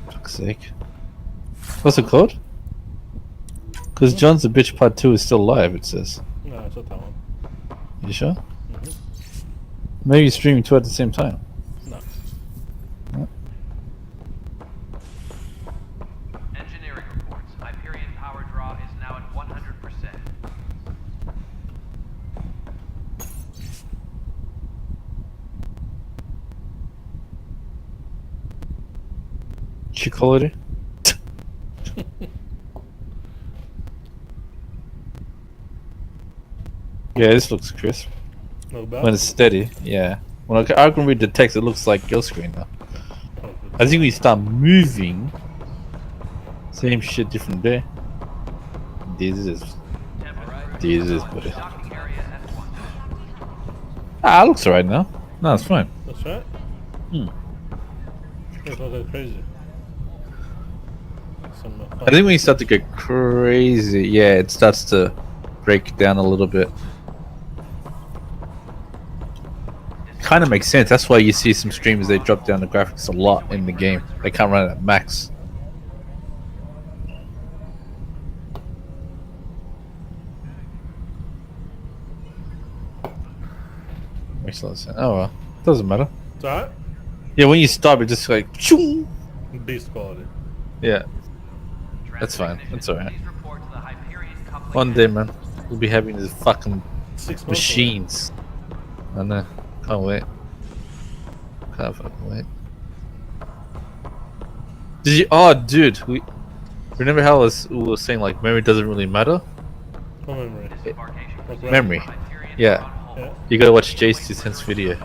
Fuck's sake. What's it called? Because John's the Bitch Part 2 is still live, it says. No, it's not that one. You sure? Maybe you're streaming two at the same time. No. Yeah. Engineering reports. Hyperion power draw is now at 100%. Chicolity? Yeah, this looks crisp. No bad. When it's steady, yeah. When I can read the text, it looks like your screen now. I think when you start moving, same shit, different day. This is buddy. Ah, it looks alright now. No, it's fine. That's right. It's not that crazy. I think when you start to get crazy, yeah, it starts to break down a little bit. Kind of makes sense. That's why you see some streamers, they drop down the graphics a lot in the game. They can't run it at max. Makes a lot of sense. Oh well, doesn't matter. It's alright. Yeah, when you stop, it just like choom. Beast quality. Yeah, that's fine. That's alright. One day, man, we'll be having these fucking 6 months machines. I know. Can't wait. Can't fucking wait. Did you? Oh, dude. Remember how we were saying like memory doesn't really matter? What memory? Like Memory. Yeah. Yeah. You gotta watch J2's video.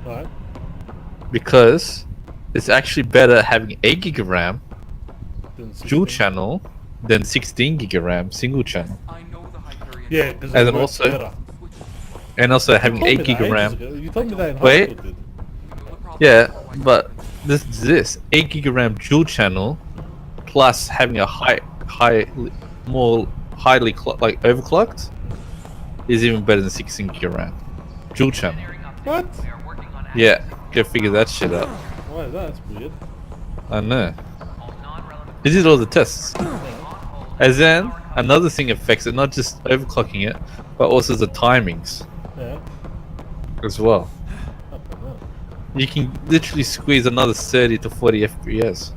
Alright. Because it's actually better having 8 gig of RAM dual channel than 16 gig of RAM single channel. Yeah, because And then also, and also having 8 gig of RAM. You told me that in high Wait. school, dude. Yeah, but this 8 gig of RAM dual channel plus having a more highly like overclocked is even better than 16 gig of RAM dual channel. What? Yeah, go figure that shit out. Why is that? That's weird. I know. They did all the tests. And then another thing affects it, not just overclocking it, but also the timings Yeah. as well. Up and up. You can literally squeeze another 30 to 40 FPS.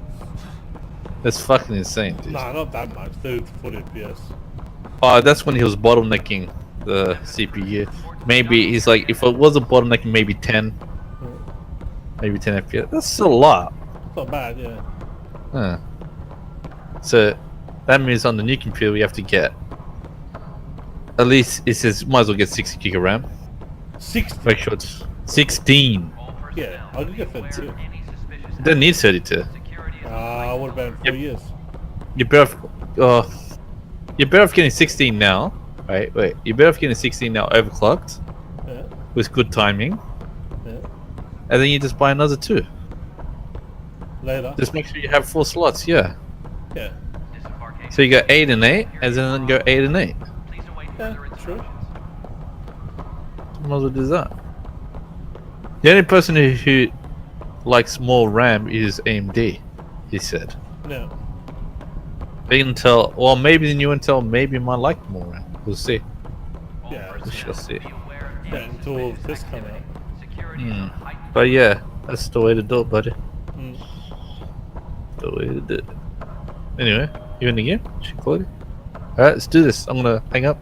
That's fucking insane, dude. Nah, not that much. 30 to 40 FPS. Oh, that's when he was bottlenecking the CPU. Maybe he's like, if it wasn't bottlenecking, maybe 10. Maybe 10 FPS. That's still a lot. It's not bad, yeah. Huh. So that means on the new computer we have to get at least, it says might as well get 60 gig of RAM. 60? Make sure it's 16. Yeah, I'll get 32. You don't need 32. What about in 4 years? You're better off getting 16 now. Right, wait. You're better off getting 16 now overclocked Yeah. with good timing. Yeah. And then you just buy another 2. Later. Just make sure you have 4 slots, yeah. Yeah. So you go 8 and 8, and then go 8 and 8. Yeah, true. Might as well do that. The only person who likes more RAM is AMD, he said. Yeah. Intel, well, maybe the new Intel maybe might like more RAM. We'll see. Yeah. We shall see. Yeah, until this come out. But yeah, that's the way to do it, buddy. Mm. The way to do it. Anyway, you in the game? Shit quality? Alright, let's do this. I'm gonna hang up.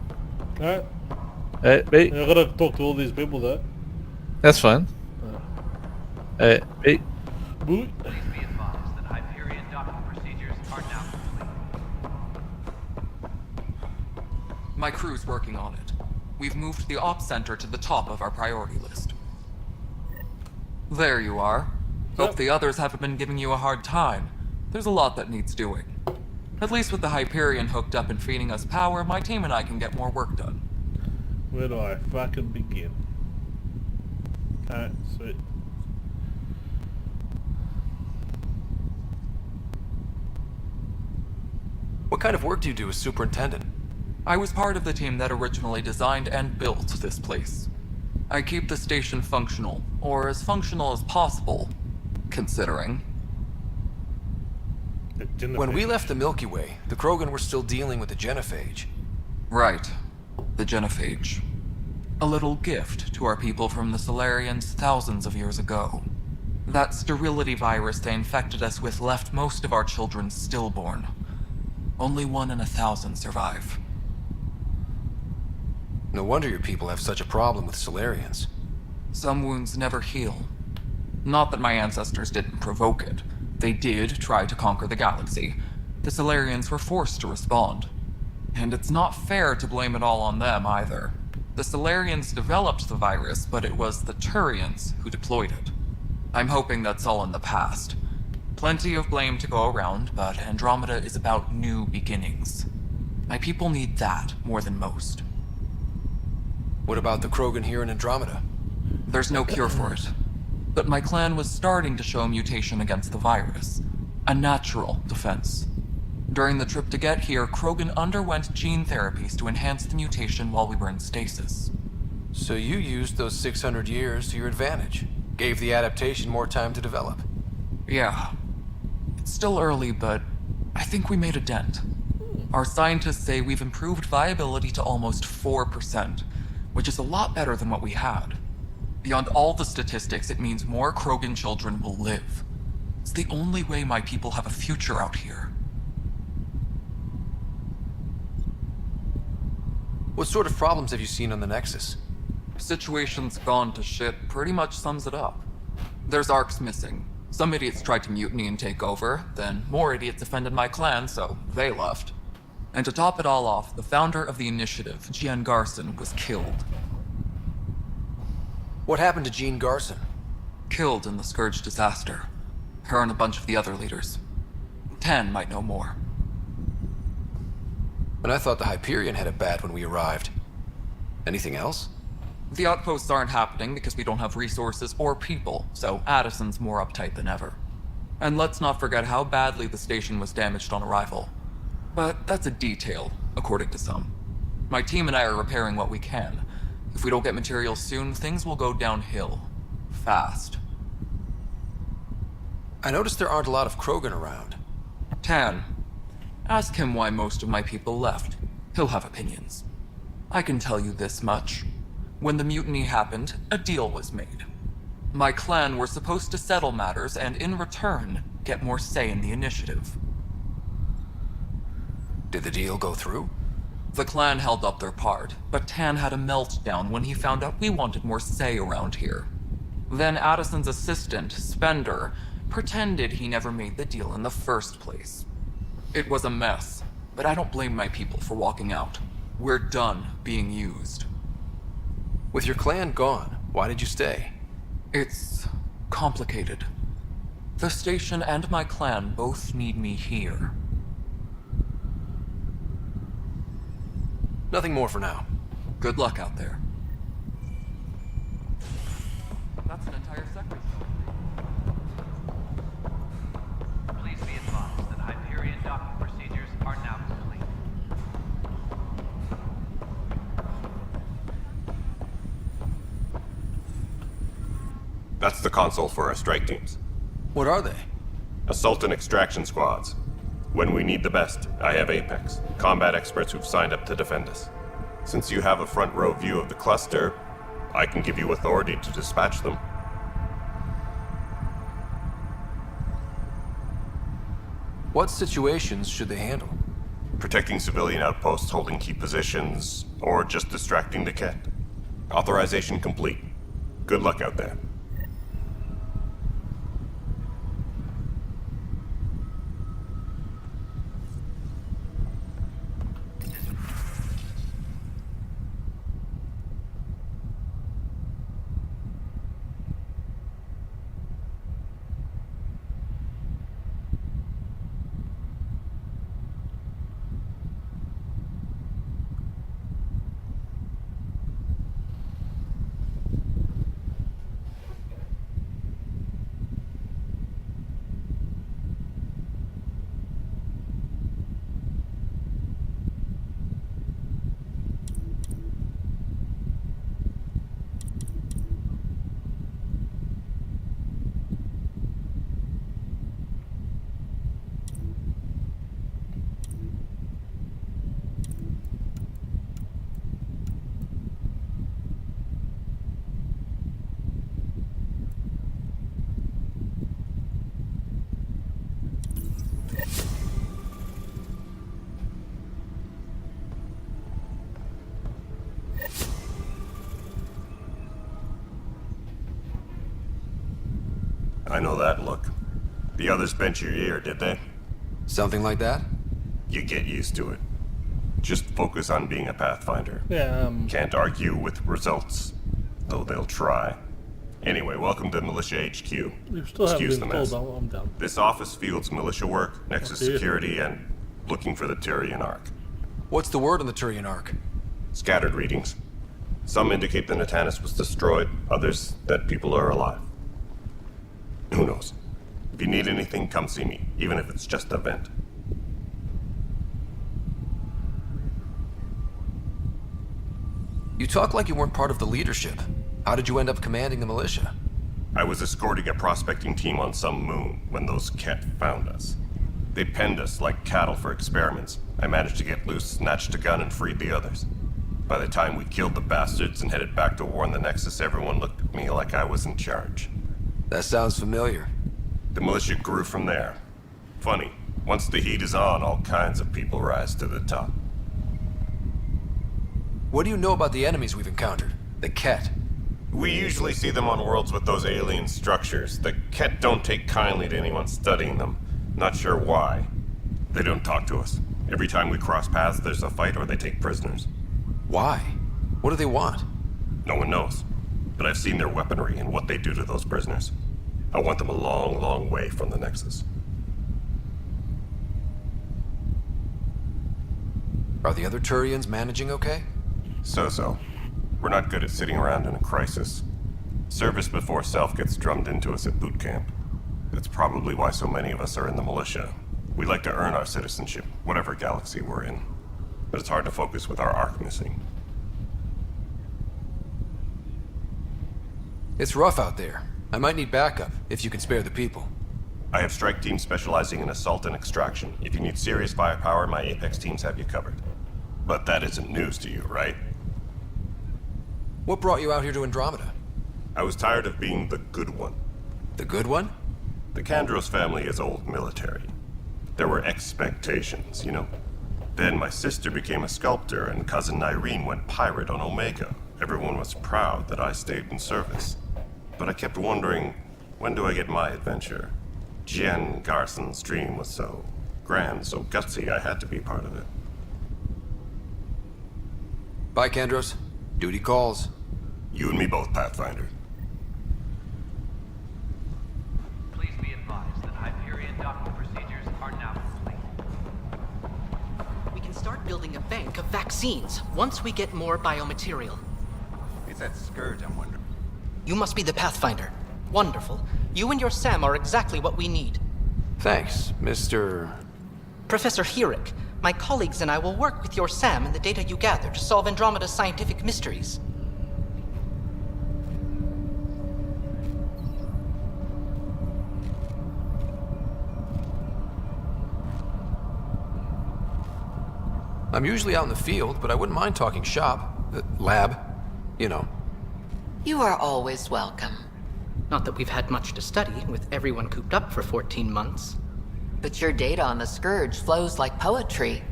Alright. Alright, wait. I gotta talk to all these people though. That's fine. Alright, wait. Boot. Please be advised that Hyperion docking procedures are now complete. My crew's working on it. We've moved the Ops Center to the top of our priority list. There you are. Hope the others haven't been giving you a hard time. There's a lot that needs doing. At least with the Hyperion hooked up and feeding us power, my team and I can get more work done. Where do I fucking begin? Alright, sweet. What kind of work do you do as superintendent? I was part of the team that originally designed and built this place. I keep the station functional, or as functional as possible, considering. When we left the Milky Way, the Krogan were still dealing with the genophage. Right. The genophage. A little gift to our people from the Solarians thousands of years ago. That sterility virus they infected us with left most of our children stillborn. Only 1 in 1,000 survive. No wonder your people have such a problem with Solarians. Some wounds never heal. Not that my ancestors didn't provoke it. They did try to conquer the galaxy. The Solarians were forced to respond. And it's not fair to blame it all on them either. The Solarians developed the virus, but it was the Turians who deployed it. I'm hoping that's all in the past. Plenty of blame to go around, but Andromeda is about new beginnings. My people need that more than most. What about the Krogan here in Andromeda? There's no cure for it. But my clan was starting to show mutation against the virus. A natural defense. During the trip to get here, Krogan underwent gene therapies to enhance the mutation while we were in stasis. So you used those 600 years to your advantage. Gave the adaptation more time to develop. Yeah. It's still early, but I think we made a dent. Our scientists say we've improved viability to almost 4%, which is a lot better than what we had. Beyond all the statistics, it means more Krogan children will live. It's the only way my people have a future out here. What sort of problems have you seen on the Nexus? Situation's gone to shit pretty much sums it up. There's arcs missing. Some idiots tried to mutiny and take over, then more idiots offended my clan, so they left. And to top it all off, the founder of the initiative, Jean Garson, was killed. What happened to Jean Garson? Killed in the Scourge disaster. Her and a bunch of the other leaders. Tan might know more. And I thought the Hyperion had it bad when we arrived. Anything else? The outposts aren't happening because we don't have resources or people, so Addison's more uptight than ever. And let's not forget how badly the station was damaged on arrival. But that's a detail, according to some. My team and I are repairing what we can. If we don't get materials soon, things will go downhill. Fast. I noticed there aren't a lot of Krogan around. Tan. Ask him why most of my people left. He'll have opinions. I can tell you this much. When the mutiny happened, a deal was made. My clan were supposed to settle matters and, in return, get more say in the initiative. Did the deal go through? The clan held up their part, but Tan had a meltdown when he found out we wanted more say around here. Then Addison's assistant, Spender, pretended he never made the deal in the first place. It was a mess, but I don't blame my people for walking out. We're done being used. With your clan gone, why did you stay? It's complicated. The station and my clan both need me here. Nothing more for now. Good luck out there. That's an entire sector. Please be advised that Hyperion docking procedures are now complete. That's the console for our strike teams. What are they? Assault and extraction squads. When we need the best, I have Apex, combat experts who've signed up to defend us. Since you have a front row view of the cluster, I can give you authority to dispatch them. What situations should they handle? Protecting civilian outposts holding key positions, or just distracting the Ket. Authorization complete. Good luck out there. I know that look. The others bent your ear, did they? Something like that? You get used to it. Just focus on being a Pathfinder. Yeah, Can't argue with results, though they'll try. Anyway, welcome to Militia HQ. you still haven't Excuse been the mess. told I'm down. This office fields militia work, Nexus Okay. security, and looking for the Turian Ark. What's the word on the Turian Ark? Scattered readings. Some indicate the Natanus was destroyed, others that people are alive. Who knows? If you need anything, come see me, even if it's just a vent. You talk like you weren't part of the leadership. How did you end up commanding the militia? I was escorting a prospecting team on some moon when those Ket found us. They penned us like cattle for experiments. I managed to get loose, snatched a gun, and freed the others. By the time we killed the bastards and headed back to warn the Nexus, everyone looked at me like I was in charge. That sounds familiar. The militia grew from there. Funny, once the heat is on, all kinds of people rise to the top. What do you know about the enemies we've encountered? The Ket. We usually see them on worlds with those alien structures. The Ket don't take kindly to anyone studying them. Not sure why. They don't talk to us. Every time we cross paths, there's a fight or they take prisoners. Why? What do they want? No one knows. But I've seen their weaponry and what they do to those prisoners. I want them a long, long way from the Nexus. Are the other Turians managing okay? So. We're not good at sitting around in a crisis. Service before self gets drummed into us at boot camp. That's probably why so many of us are in the militia. We like to earn our citizenship, whatever galaxy we're in. But it's hard to focus with our arc missing. It's rough out there. I might need backup, if you can spare the people. I have strike teams specializing in assault and extraction. If you need serious firepower, my Apex teams have you covered. But that isn't news to you, right? What brought you out here to Andromeda? I was tired of being the good one. The good one? The Kandros family is old military. There were expectations, you know. Then my sister became a sculptor and cousin Irene went pirate on Omega. Everyone was proud that I stayed in service. But I kept wondering, when do I get my adventure? Jen Garson's dream was so grand, so gutsy, I had to be part of it. Bye, Kandros. Duty calls. You and me both, Pathfinder. Please be advised that Hyperion docking procedures are now complete. We can start building a bank of vaccines once we get more biomaterial. It's that scourge, I'm wondering. You must be the Pathfinder. Wonderful. You and your Sam are exactly what we need. Thanks, Mr. Professor Herrick, my colleagues and I will work with your Sam and the data you gather to solve Andromeda's scientific mysteries. I'm usually out in the field, but I wouldn't mind talking shop. Lab. You know. You are always welcome. Not that we've had much to study, with everyone cooped up for 14 months. But your data on the Scourge flows like poetry.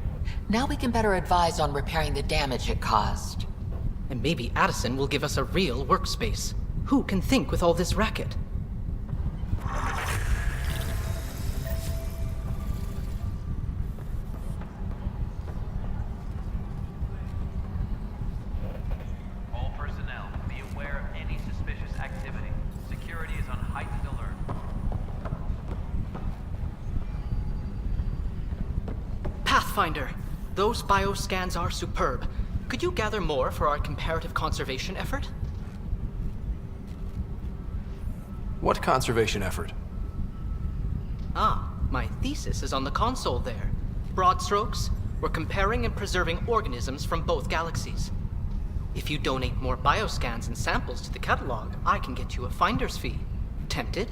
Now we can better advise on repairing the damage it caused. And maybe Addison will give us a real workspace. Who can think with all this racket? All personnel, be aware of any suspicious activity. Security is on heightened alert. Pathfinder, those bioscans are superb. Could you gather more for our comparative conservation effort? What conservation effort? Ah, my thesis is on the console there. Broad strokes, we're comparing and preserving organisms from both galaxies. If you donate more bioscans and samples to the catalog, I can get you a finder's fee. Tempted?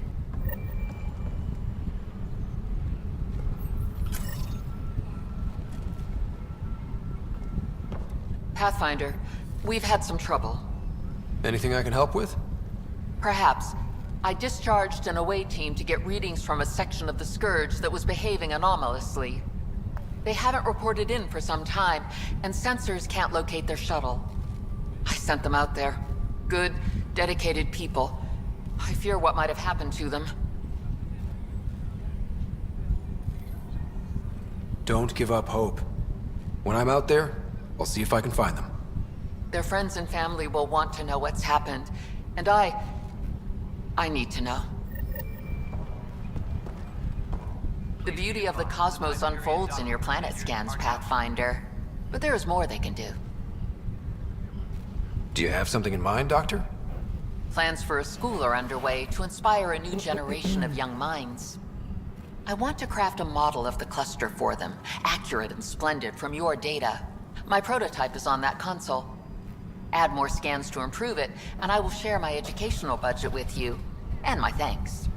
Pathfinder, we've had some trouble. Anything I can help with? Perhaps. I discharged an away team to get readings from a section of the Scourge that was behaving anomalously. They haven't reported in for some time, and sensors can't locate their shuttle. I sent them out there. Good, dedicated people. I fear what might have happened to them. Don't give up hope. When I'm out there, I'll see if I can find them. Their friends and family will want to know what's happened, and I need to know. The beauty of the cosmos unfolds in your planet scans, Pathfinder. But there is more they can do. Do you have something in mind, Doctor? Plans for a school are underway to inspire a new generation of young minds. I want to craft a model of the cluster for them, accurate and splendid from your data. My prototype is on that console. Add more scans to improve it, and I will share my educational budget with you, and my thanks.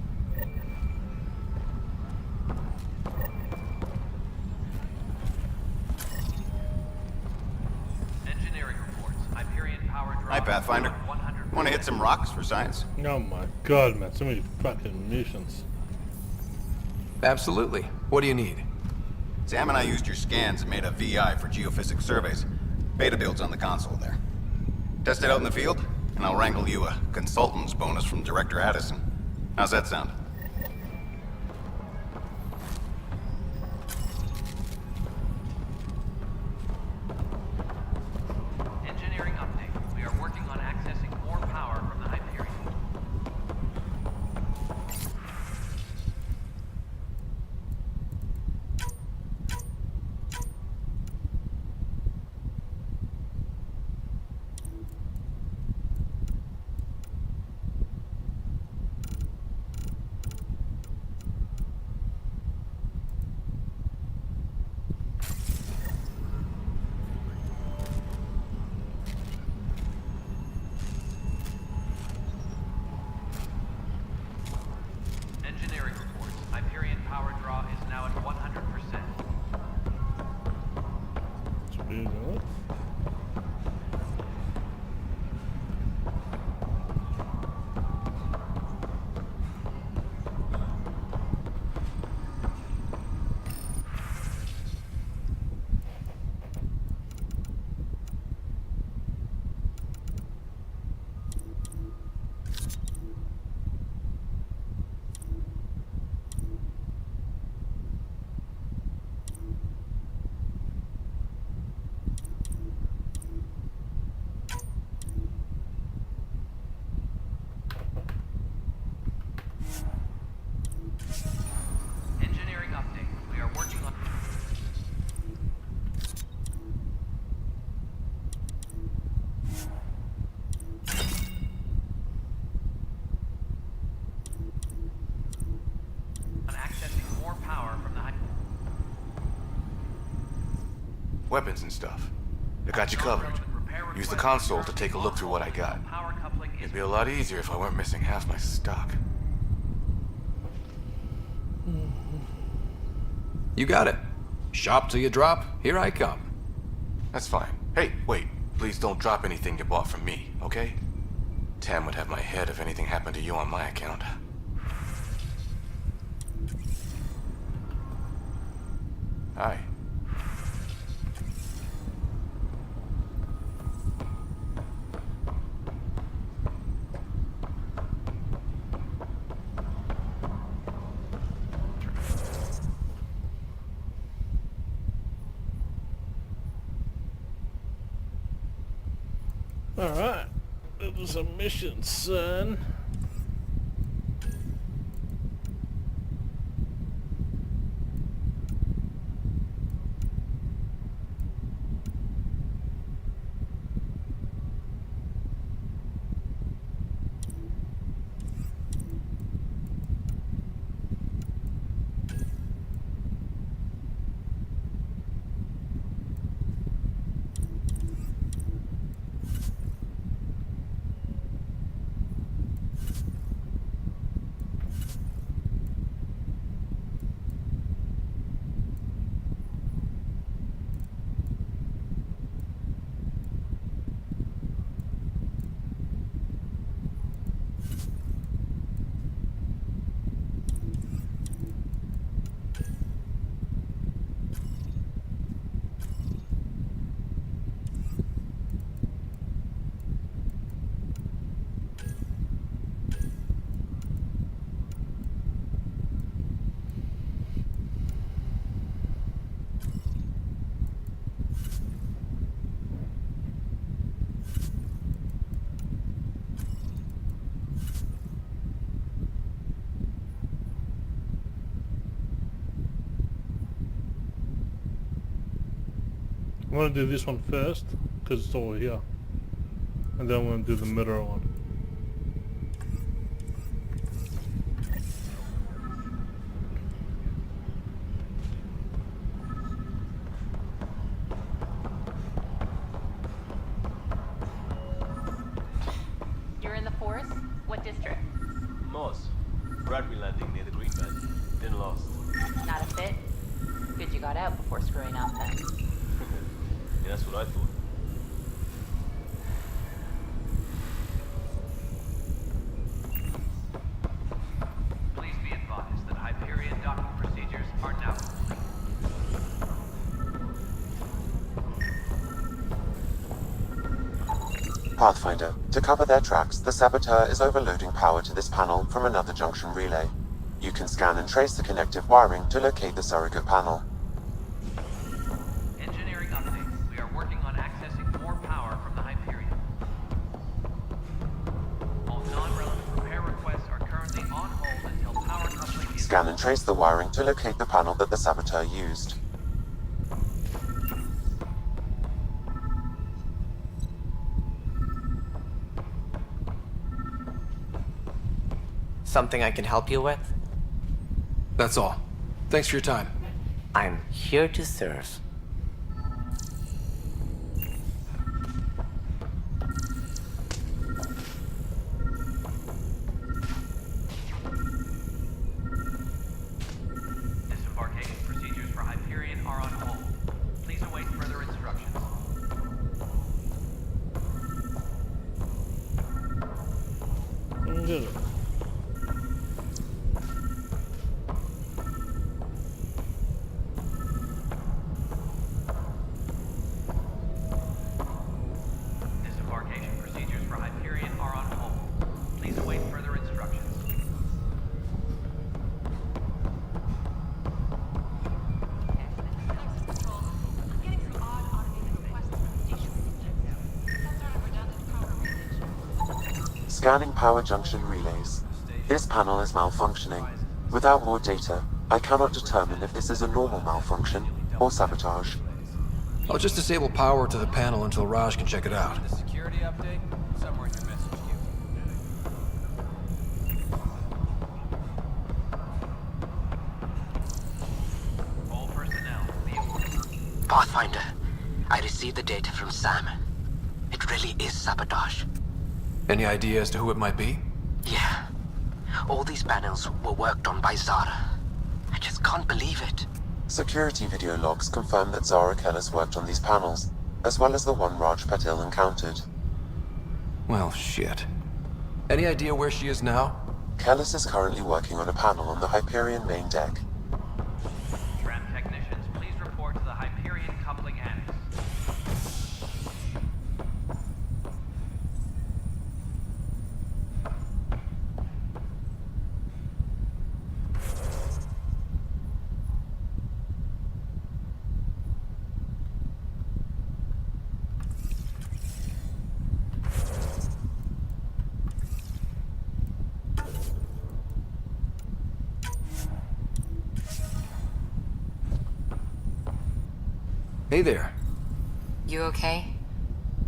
Engineering reports. Hyperion power draw. Hi, Pathfinder. 100%. Want to hit some rocks for science? Oh my god, man, so many fucking missions. Absolutely. What do you need? Sam and I used your scans and made a VI for geophysics surveys. Beta builds on the console there. Test it out in the field, and I'll wrangle you a consultant's bonus from Director Addison. How's that sound? Engineering update. We are working on accessing more power from the Hyperion. Engineering reports. Hyperion power draw is now at 100%. Speed up. Engineering update. We are working on... on accessing more power from the Weapons and stuff. I got you covered. Use the console to take a look through what I got. power coupling is... It'd be a lot easier if I weren't missing half my stock. You got it. Shop till you drop. Here I come. That's fine. Hey, wait. Please don't drop anything you bought from me, okay? Tam would have my head if anything happened to you on my account. Hi. Alright. It was a mission, son. gonna do this one first, because it's over here. And then I'm gonna do the mirror one. You're in the forest? What district? Moss. Bradbury landing near the green belt. Been lost. Not a fit? Good you got out before screwing up then. Yeah, that's what I thought. Please be advised that Hyperion docking procedures are now complete. Pathfinder, to cover their tracks, the saboteur is overloading power to this panel from another junction relay. You can scan and trace the connective wiring to locate the surrogate panel. Engineering update. We are working on accessing more power from the Hyperion. All non-relevant repair requests are currently on hold until power coupling is... Scan and trace the wiring to locate the panel that the saboteur used. Something I can help you with? That's all. Thanks for your time. I'm here to serve. Disembarkation procedures for Hyperion are on hold. Please await further instructions. Get it. Disembarkation procedures for Hyperion are on hold. Please await further instructions. Scanning power junction relays. This panel is malfunctioning. Without more data, I cannot determine if this is a normal malfunction or sabotage. I'll just disable power to the panel until Raj can check it out. The security update? Somewhere in your message queue. All personnel, be aware. Pathfinder, I received the data from Sam. It really is sabotage. Any idea as to who it might be? Yeah. All these panels were worked on by Zara. I just can't believe it. Security video logs confirm that Zara Kellis worked on these panels, as well as the one Raj Patil encountered. Well, shit. Any idea where she is now? Kellis is currently working on a panel on the Hyperion main deck. Tram technicians, please report to the Hyperion coupling annex. Hey there. You okay?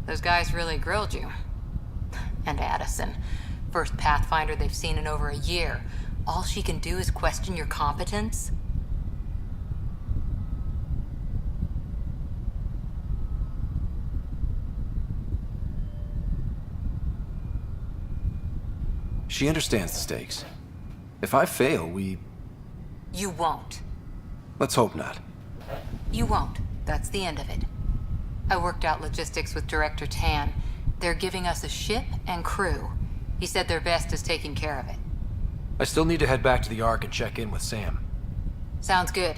Those guys really grilled you. And Addison. First Pathfinder they've seen in over a year. All she can do is question your competence? She understands the stakes. If I fail, You won't. let's hope not. You won't. That's the end of it. I worked out logistics with Director Tan. They're giving us a ship and crew. He said their best is taking care of it. I still need to head back to the Ark and check in with Sam. Sounds good.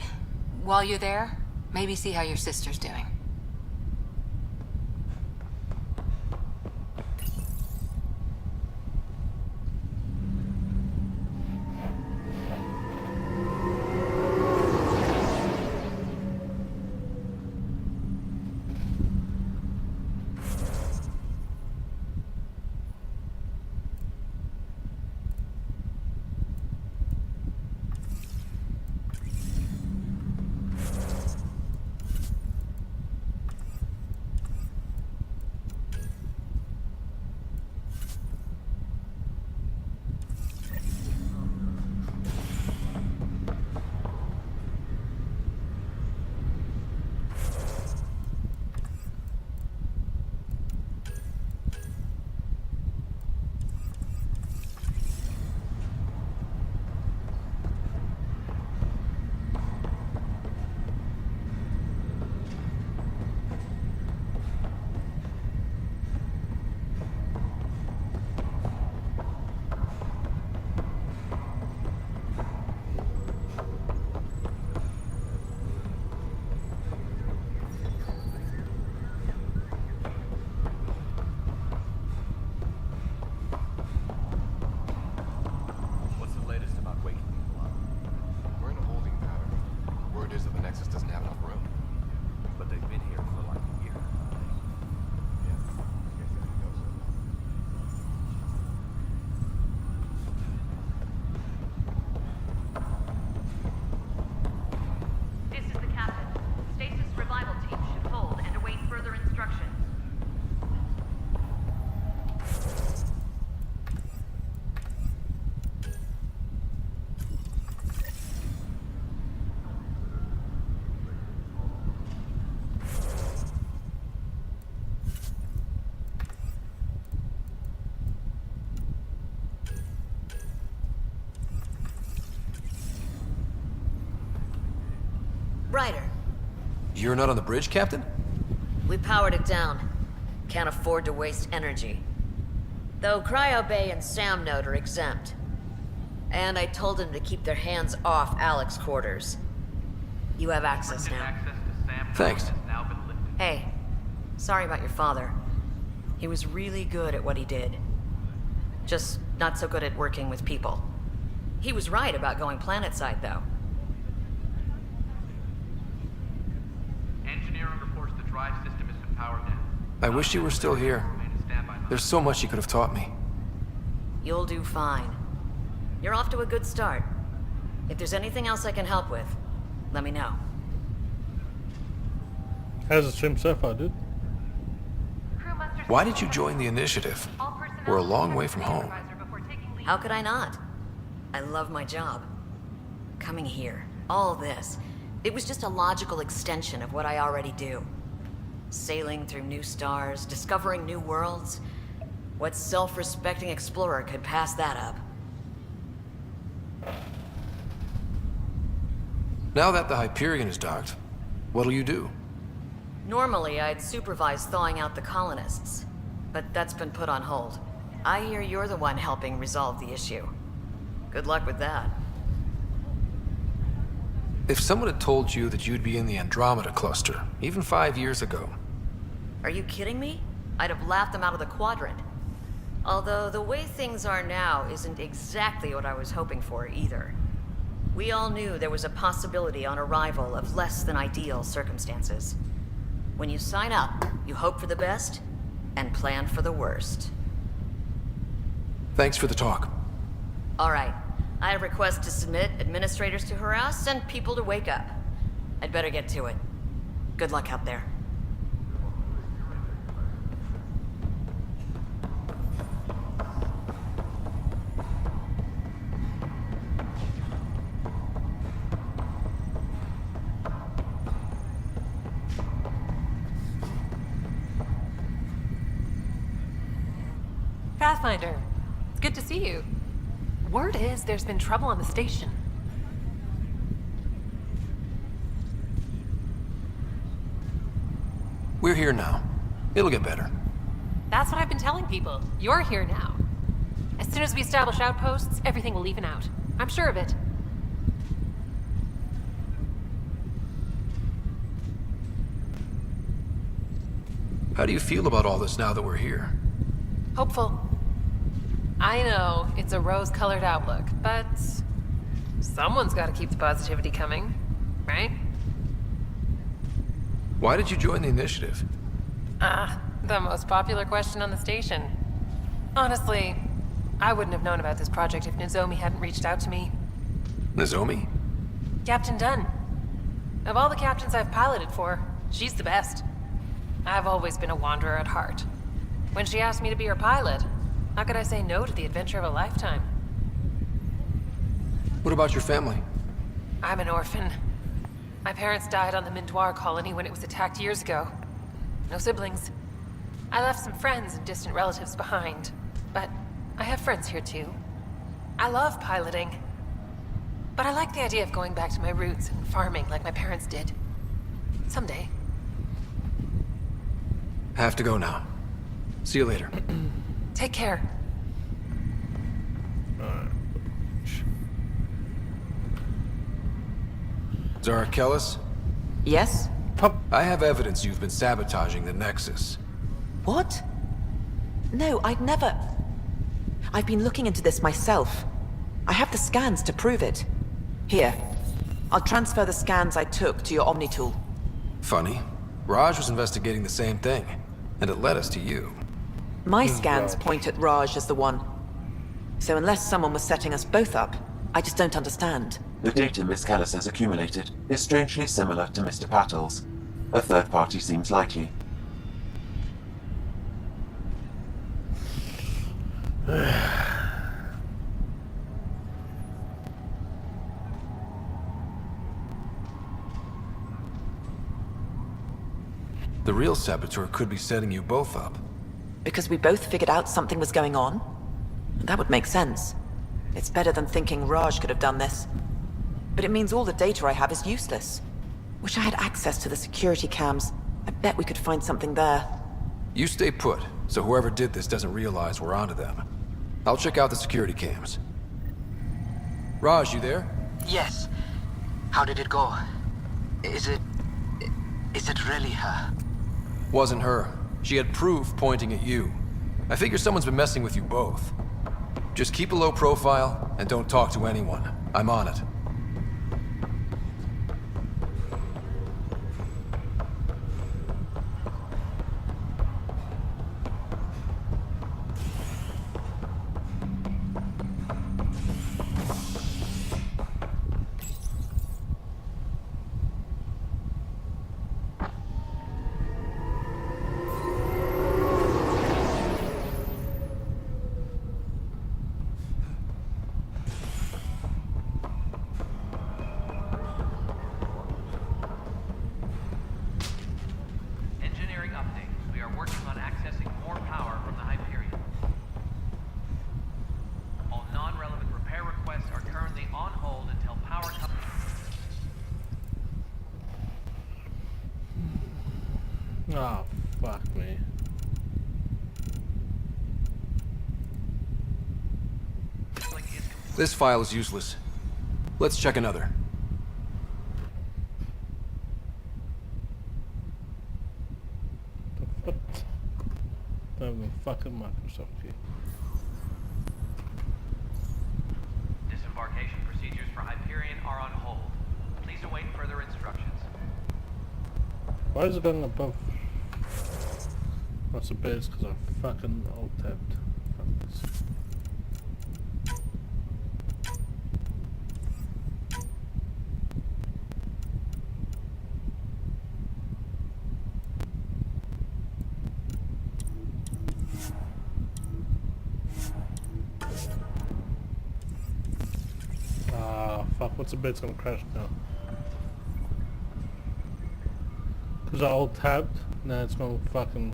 While you're there, maybe see how your sister's doing. Ryder. You're not on the bridge, Captain? We powered it down. Can't afford to waste energy. Though Cryo Bay and Sam Node are exempt. And I told them to keep their hands off Alec's quarters. You have access now. Thanks. Hey, sorry about your father. He was really good at what he did. Just not so good at working with people. He was right about going planetside, though. Engineering reports the drive system has been powered down. I wish you were still here. There's so much you could have taught me. You'll do fine. You're off to a good start. If there's anything else I can help with, let me know. How's the stream so far, dude? Why did you join the initiative? We're a long way from home. How could I not? I love my job. Coming here, all this, it was just a logical extension of what I already do. Sailing through new stars, discovering new worlds. What self-respecting explorer could pass that up? Now that the Hyperion is docked, what'll you do? Normally, I'd supervise thawing out the colonists, but that's been put on hold. I hear you're the one helping resolve the issue. Good luck with that. If someone had told you that you'd be in the Andromeda cluster, even 5 years ago... Are you kidding me? I'd have laughed them out of the quadrant. Although the way things are now isn't exactly what I was hoping for either. We all knew there was a possibility on arrival of less than ideal circumstances. When you sign up, you hope for the best and plan for the worst. Thanks for the talk. All right. I have requests to submit, administrators to harass, and people to wake up. I'd better get to it. Good luck out there. Pathfinder, it's good to see you. Word is there's been trouble on the station. We're here now. It'll get better. That's what I've been telling people. You're here now. As soon as we establish outposts, everything will even out. I'm sure of it. How do you feel about all this now that we're here? Hopeful. I know, it's a rose-colored outlook, but someone's got to keep the positivity coming, right? Why did you join the initiative? The most popular question on the station. Honestly, I wouldn't have known about this project if Nozomi hadn't reached out to me. Nozomi? Captain Dunn. Of all the captains I've piloted for, she's the best. I've always been a wanderer at heart. When she asked me to be her pilot, how could I say no to the adventure of a lifetime? What about your family? I'm an orphan. My parents died on the Mindoir colony when it was attacked years ago. No siblings. I left some friends and distant relatives behind, but I have friends here too. I love piloting. But I like the idea of going back to my roots and farming like my parents did. Someday. Have to go now. See you later. Take care. Zara Kellis? Yes? I have evidence you've been sabotaging the Nexus. What? No, I'd never... I've been looking into this myself. I have the scans to prove it. Here. I'll transfer the scans I took to your Omni tool. Funny. Raj was investigating the same thing, and it led us to you. My scans point at Raj as the one. So unless someone was setting us both up, I just don't understand. The data Miss Callis has accumulated is strangely similar to Mr. Patel's. A third party seems likely. The real saboteur could be setting you both up. Because we both figured out something was going on? That would make sense. It's better than thinking Raj could have done this. But it means all the data I have is useless. Wish I had access to the security cams. I bet we could find something there. You stay put, so whoever did this doesn't realize we're onto them. I'll check out the security cams. Raj, you there? Yes. How did it go? Is it really her? Wasn't her. She had proof pointing at you. I figure someone's been messing with you both. Just keep a low profile and don't talk to anyone. I'm on it. Engineering update. We are working on accessing more power from the Hyperion. All non-relevant repair requests are currently on hold until power comes. Oh, fuck me. This file is useless. Let's check another. What? Not even fucking Microsoft key. Disembarkation procedures for Hyperion are on hold. Please await further instructions. Why is it going above? That's a base because I fucking alt-tabbed. Fuck this. Fuck, what's the bed's gonna crash now? Because I alt-tabbed, now it's gonna fucking...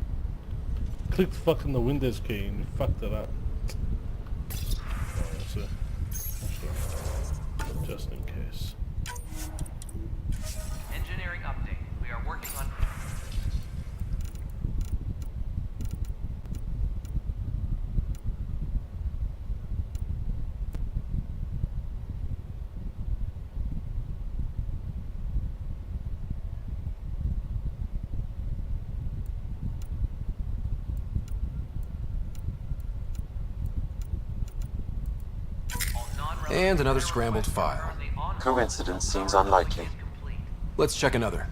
Clicked fucking the Windows key and you fucked it up. Oh, that's it. Just in case. Engineering update. We are working on... And another scrambled file. Coincidence seems unlikely. Let's check another.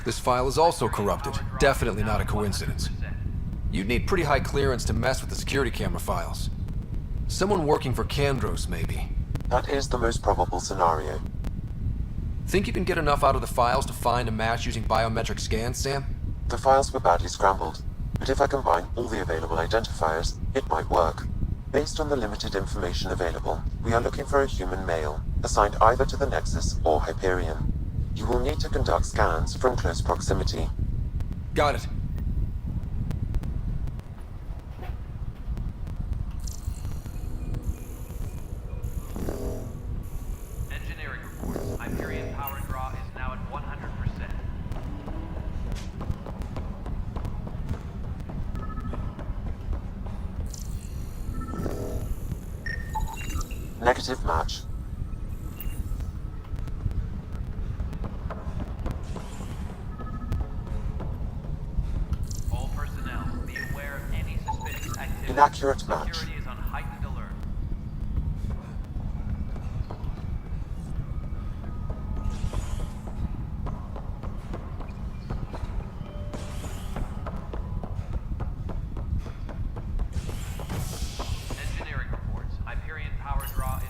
This file is also corrupted. Definitely not a coincidence. You'd need pretty high clearance to mess with the security camera files. Someone working for Kandros, maybe. That is the most probable scenario. Think you can get enough out of the files to find a match using biometric scans, Sam? The files were badly scrambled, but if I combine all the available identifiers, it might work. Based on the limited information available, we are looking for a human male, assigned either to the Nexus or Hyperion. You will need to conduct scans from close proximity. Got it. Engineering reports. Hyperion power draw is now at 100%. Negative match. All personnel, be aware of any suspicious activity. Inaccurate match. Security is on heightened alert. Engineering reports. Hyperion power draw is...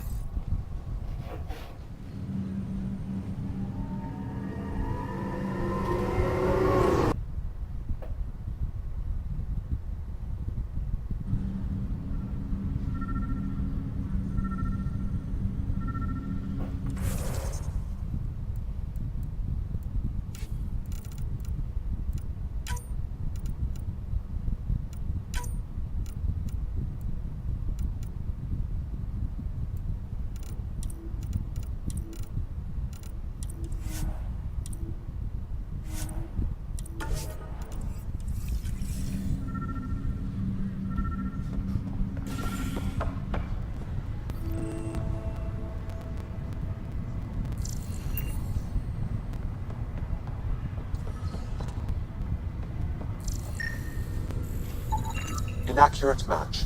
Inaccurate match.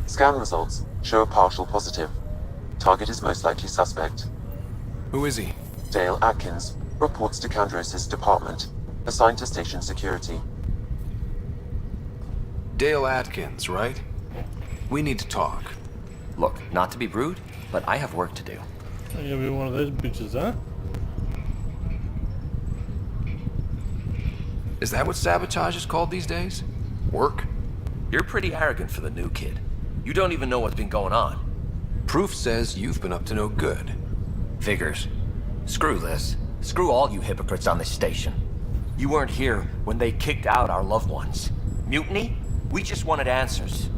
Scan results show a partial positive. Target is most likely suspect. Who is he? Dale Atkins reports to Kandros' department, assigned to station security. Dale Atkins, right? We need to talk. Look, not to be rude, but I have work to do. I'm gonna be one of those bitches, huh? Is that what sabotage is called these days? Work? You're pretty arrogant for the new kid. You don't even know what's been going on. Proof says you've been up to no good. Figures. Screw this. Screw all you hypocrites on this station. You weren't here when they kicked out our loved ones. Mutiny? We just wanted answers.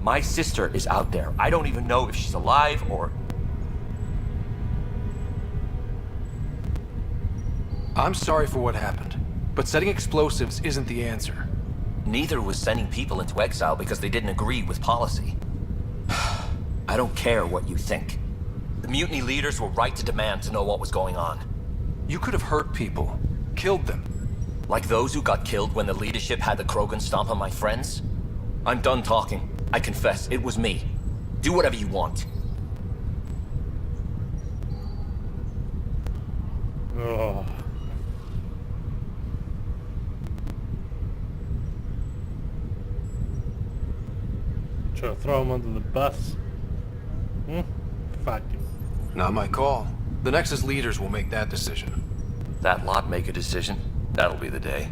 My sister is out there. I don't even know if she's alive or... I'm sorry for what happened, but setting explosives isn't the answer. Neither was sending people into exile because they didn't agree with policy. I don't care what you think. The mutiny leaders were right to demand to know what was going on. You could have hurt people, killed them. Like those who got killed when the leadership had the Krogan stomp on my friends? I'm done talking. I confess, it was me. Do whatever you want. Oh. Try to throw him under the bus. Fuck him. Not my call. The Nexus leaders will make that decision. That lot make a decision. That'll be the day.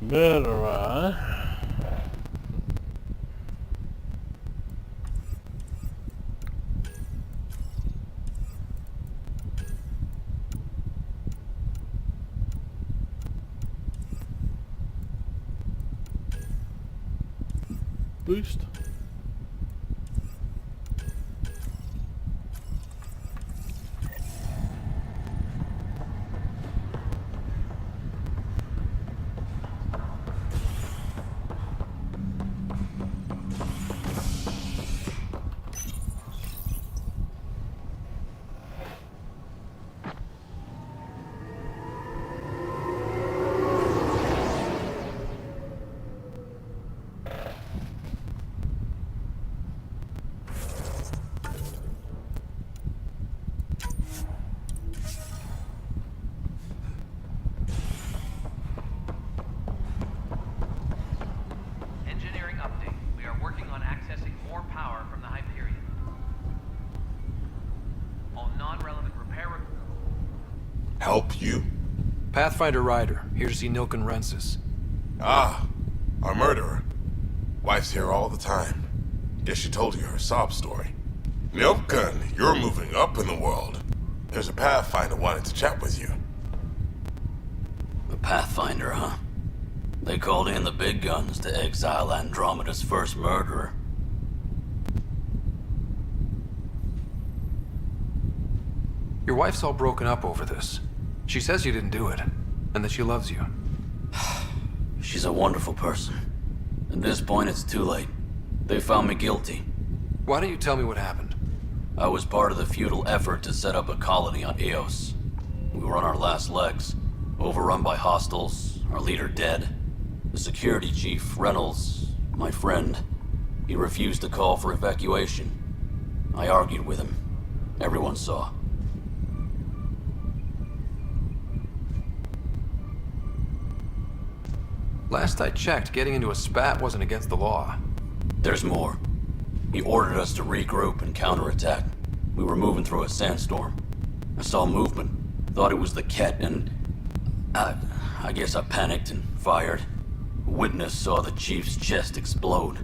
Murderer. Boost. Engineering update. We are working on accessing more power from the Hyperion. All non-relevant repair... Help you? Pathfinder Ryder, here to see Nilken Rensis. Ah, our murderer. Wife's here all the time. Guess she told you her sob story. Nilken, you're moving up in the world. There's a Pathfinder wanting to chat with you. A Pathfinder, huh? They called in the big guns to exile Andromeda's first murderer. Your wife's all broken up over this. She says you didn't do it, and that she loves you. She's a wonderful person. At this point, it's too late. They found me guilty. Why don't you tell me what happened? I was part of the futile effort to set up a colony on Eos. We were on our last legs, overrun by hostiles, our leader dead. The security chief, Reynolds, my friend, he refused to call for evacuation. I argued with him. Everyone saw. Last I checked, getting into a spat wasn't against the law. There's more. He ordered us to regroup and counterattack. We were moving through a sandstorm. I saw movement. Thought it was the Ket, and... I guess I panicked and fired. A witness saw the chief's chest explode.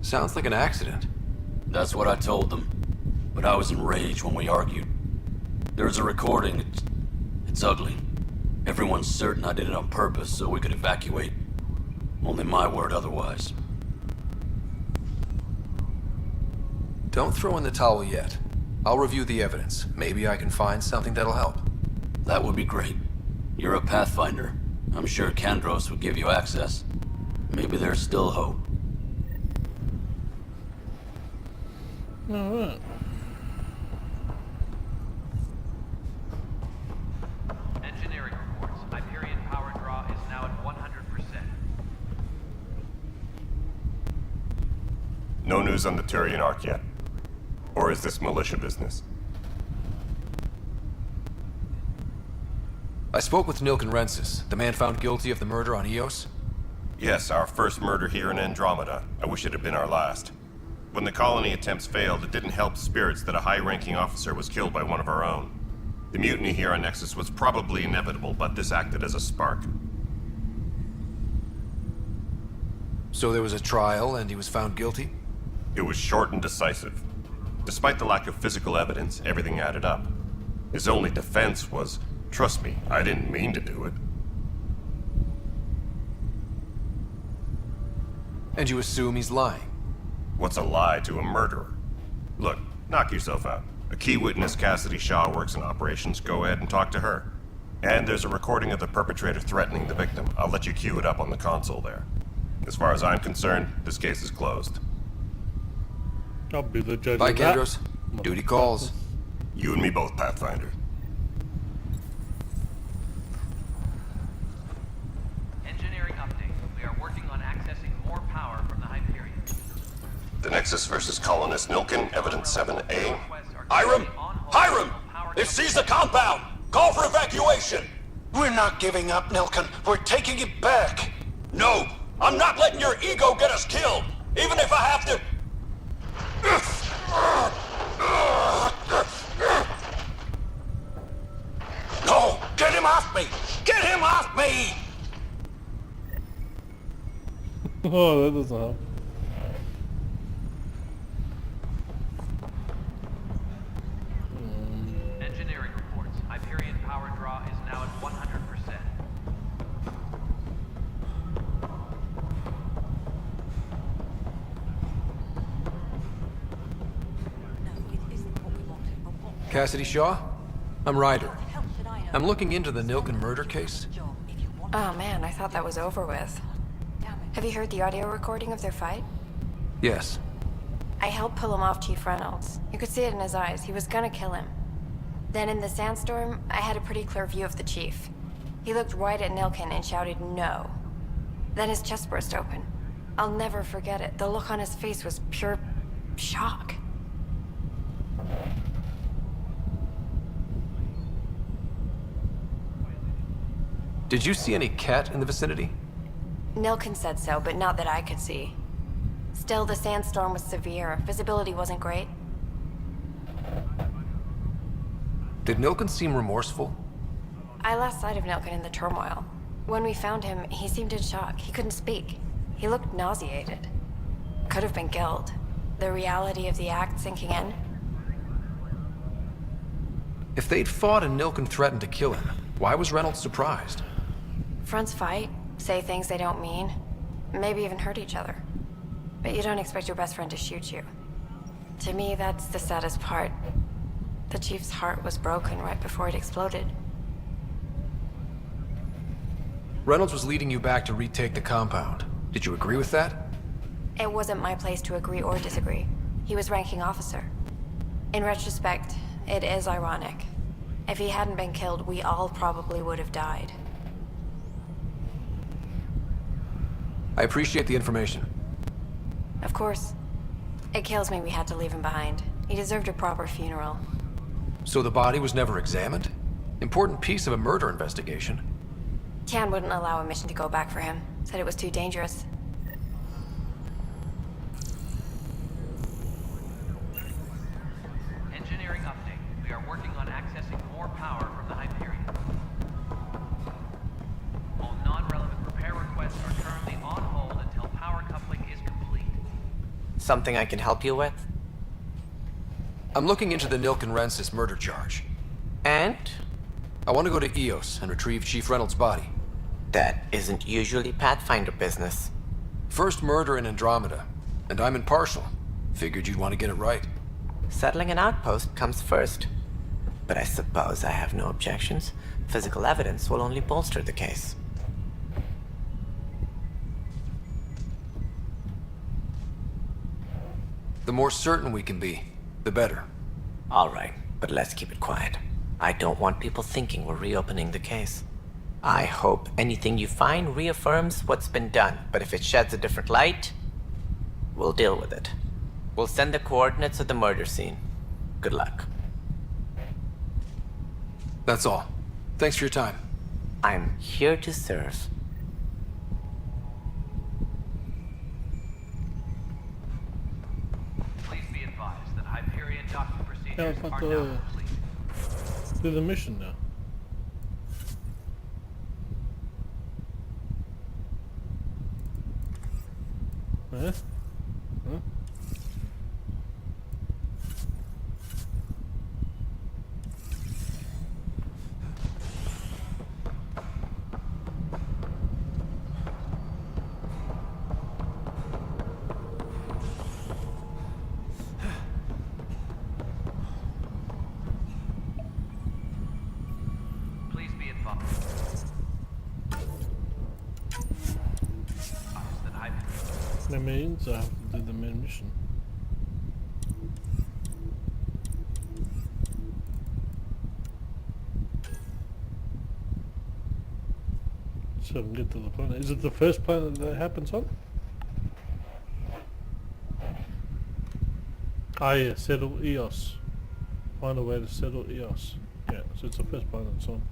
Sounds like an accident. That's what I told them. But I was enraged when we argued. There's a recording. It's ugly. Everyone's certain I did it on purpose so we could evacuate. Only my word otherwise. Don't throw in the towel yet. I'll review the evidence. Maybe I can find something that'll help. That would be great. You're a Pathfinder. I'm sure Kandros would give you access. Maybe there's still hope. Alright. Engineering reports. Hyperion power draw is now at 100%. No news on the Turian Ark yet. Or is this militia business? I spoke with Nilken Rensis, the man found guilty of the murder on Eos. Yes, our first murder here in Andromeda. I wish it had been our last. When the colony attempts failed, it didn't help spirits that a high-ranking officer was killed by one of our own. The mutiny here on Nexus was probably inevitable, but this acted as a spark. So there was a trial and he was found guilty? It was short and decisive. Despite the lack of physical evidence, everything added up. His only defense was, trust me, I didn't mean to do it. And you assume he's lying? What's a lie to a murderer? Look, knock yourself out. A key witness, Cassidy Shaw, works in operations. Go ahead and talk to her. And there's a recording of the perpetrator threatening the victim. I'll let you cue it up on the console there. As far as I'm concerned, this case is closed. I'll be the judge. Bye, of that. Kandros. Duty calls. You and me both, Pathfinder. Engineering update. We are working on accessing more power from the Hyperion. The Nexus versus Colonist Nilken, Evidence 7A. Hiram! Hiram! They've seized the compound! Call for evacuation! We're not giving up, Nilken. We're taking it back. No! I'm not letting your ego get us killed! Even if I have to... No! Get him off me! Get him off me! Oh, that doesn't help. Engineering reports. Hyperion power draw is now at 100%. Cassidy Shaw? I'm Ryder. I'm looking into the Nilken murder case. Oh man, I thought that was over with. Have you heard the audio recording of their fight? Yes. I helped pull him off Chief Reynolds. You could see it in his eyes. He was gonna kill him. Then in the sandstorm, I had a pretty clear view of the chief. He looked right at Nilken and shouted no. Then his chest burst open. I'll never forget it. The look on his face was pure shock. Did you see any cat in the vicinity? Nilken said so, but not that I could see. Still, the sandstorm was severe. Visibility wasn't great. Did Nilken seem remorseful? I lost sight of Nilken in the turmoil. When we found him, he seemed in shock. He couldn't speak. He looked nauseated. Could have been guilt. The reality of the act sinking in. If they'd fought and Nilken threatened to kill him, why was Reynolds surprised? Fronts fight, say things they don't mean, maybe even hurt each other. But you don't expect your best friend to shoot you. To me, that's the saddest part. The chief's heart was broken right before it exploded. Reynolds was leading you back to retake the compound. Did you agree with that? It wasn't my place to agree or disagree. He was ranking officer. In retrospect, it is ironic. If he hadn't been killed, we all probably would have died. I appreciate the information. Of course. It kills me we had to leave him behind. He deserved a proper funeral. So the body was never examined? Important piece of a murder investigation. Tian wouldn't allow a mission to go back for him. Said it was too dangerous. Engineering update. We are working on accessing more power from the Hyperion. All non-relevant repair requests are currently on hold until power coupling is complete. Something I can help you with? I'm looking into the Nilken Rensis murder charge. And? I want to go to EOS and retrieve Chief Reynolds' body. That isn't usually Pathfinder business. First murder in Andromeda, and I'm impartial. Figured you'd want to get it right. Settling an outpost comes first. But I suppose I have no objections. Physical evidence will only bolster the case. The more certain we can be, the better. All right, but let's keep it quiet. I don't want people thinking we're reopening the case. I hope anything you find reaffirms what's been done, but if it sheds a different light, we'll deal with it. We'll send the coordinates of the murder scene. Good luck. That's all. Thanks for your time. I'm here to serve. Please be advised that Hyperion docking Yeah, procedures I are want now to complete. do the mission now. Huh? Huh? Please be advised that Hyperion. That means I have to do the main mission. So I can get to the planet. Is it the first planet that happens on? Ah yeah, settle EOS. Find a way to settle EOS. Yeah, so it's the first planet it's on.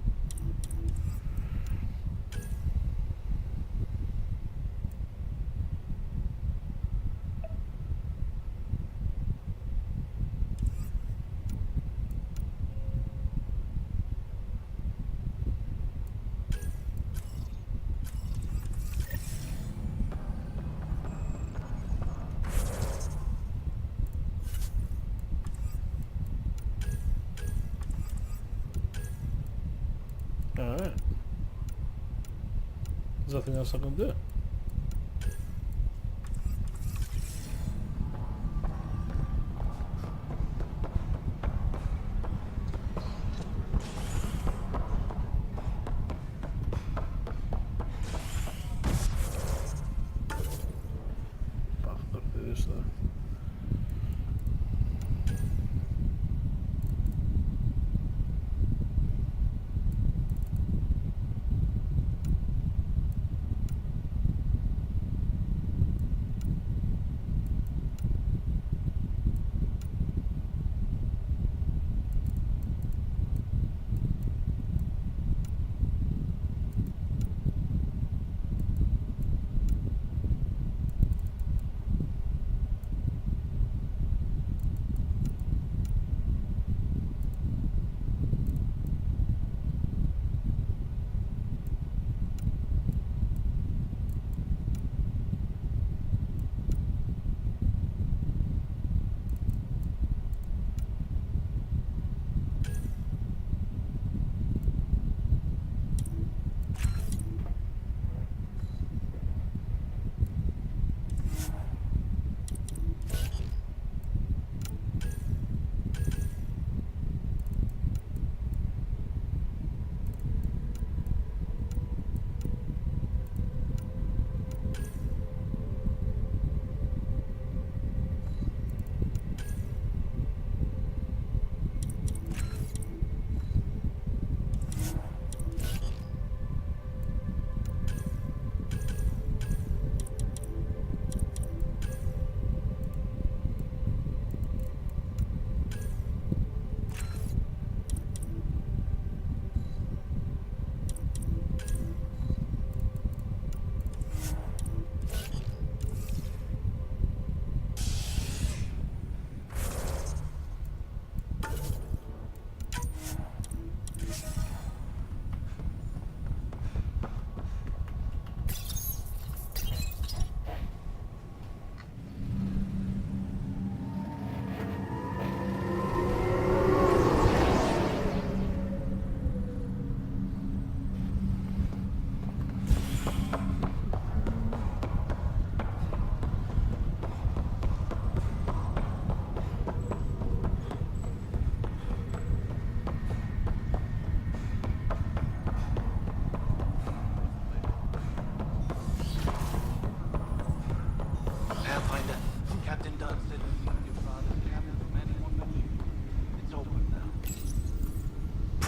Alright. There's nothing else I can do. Fuck, look at this though.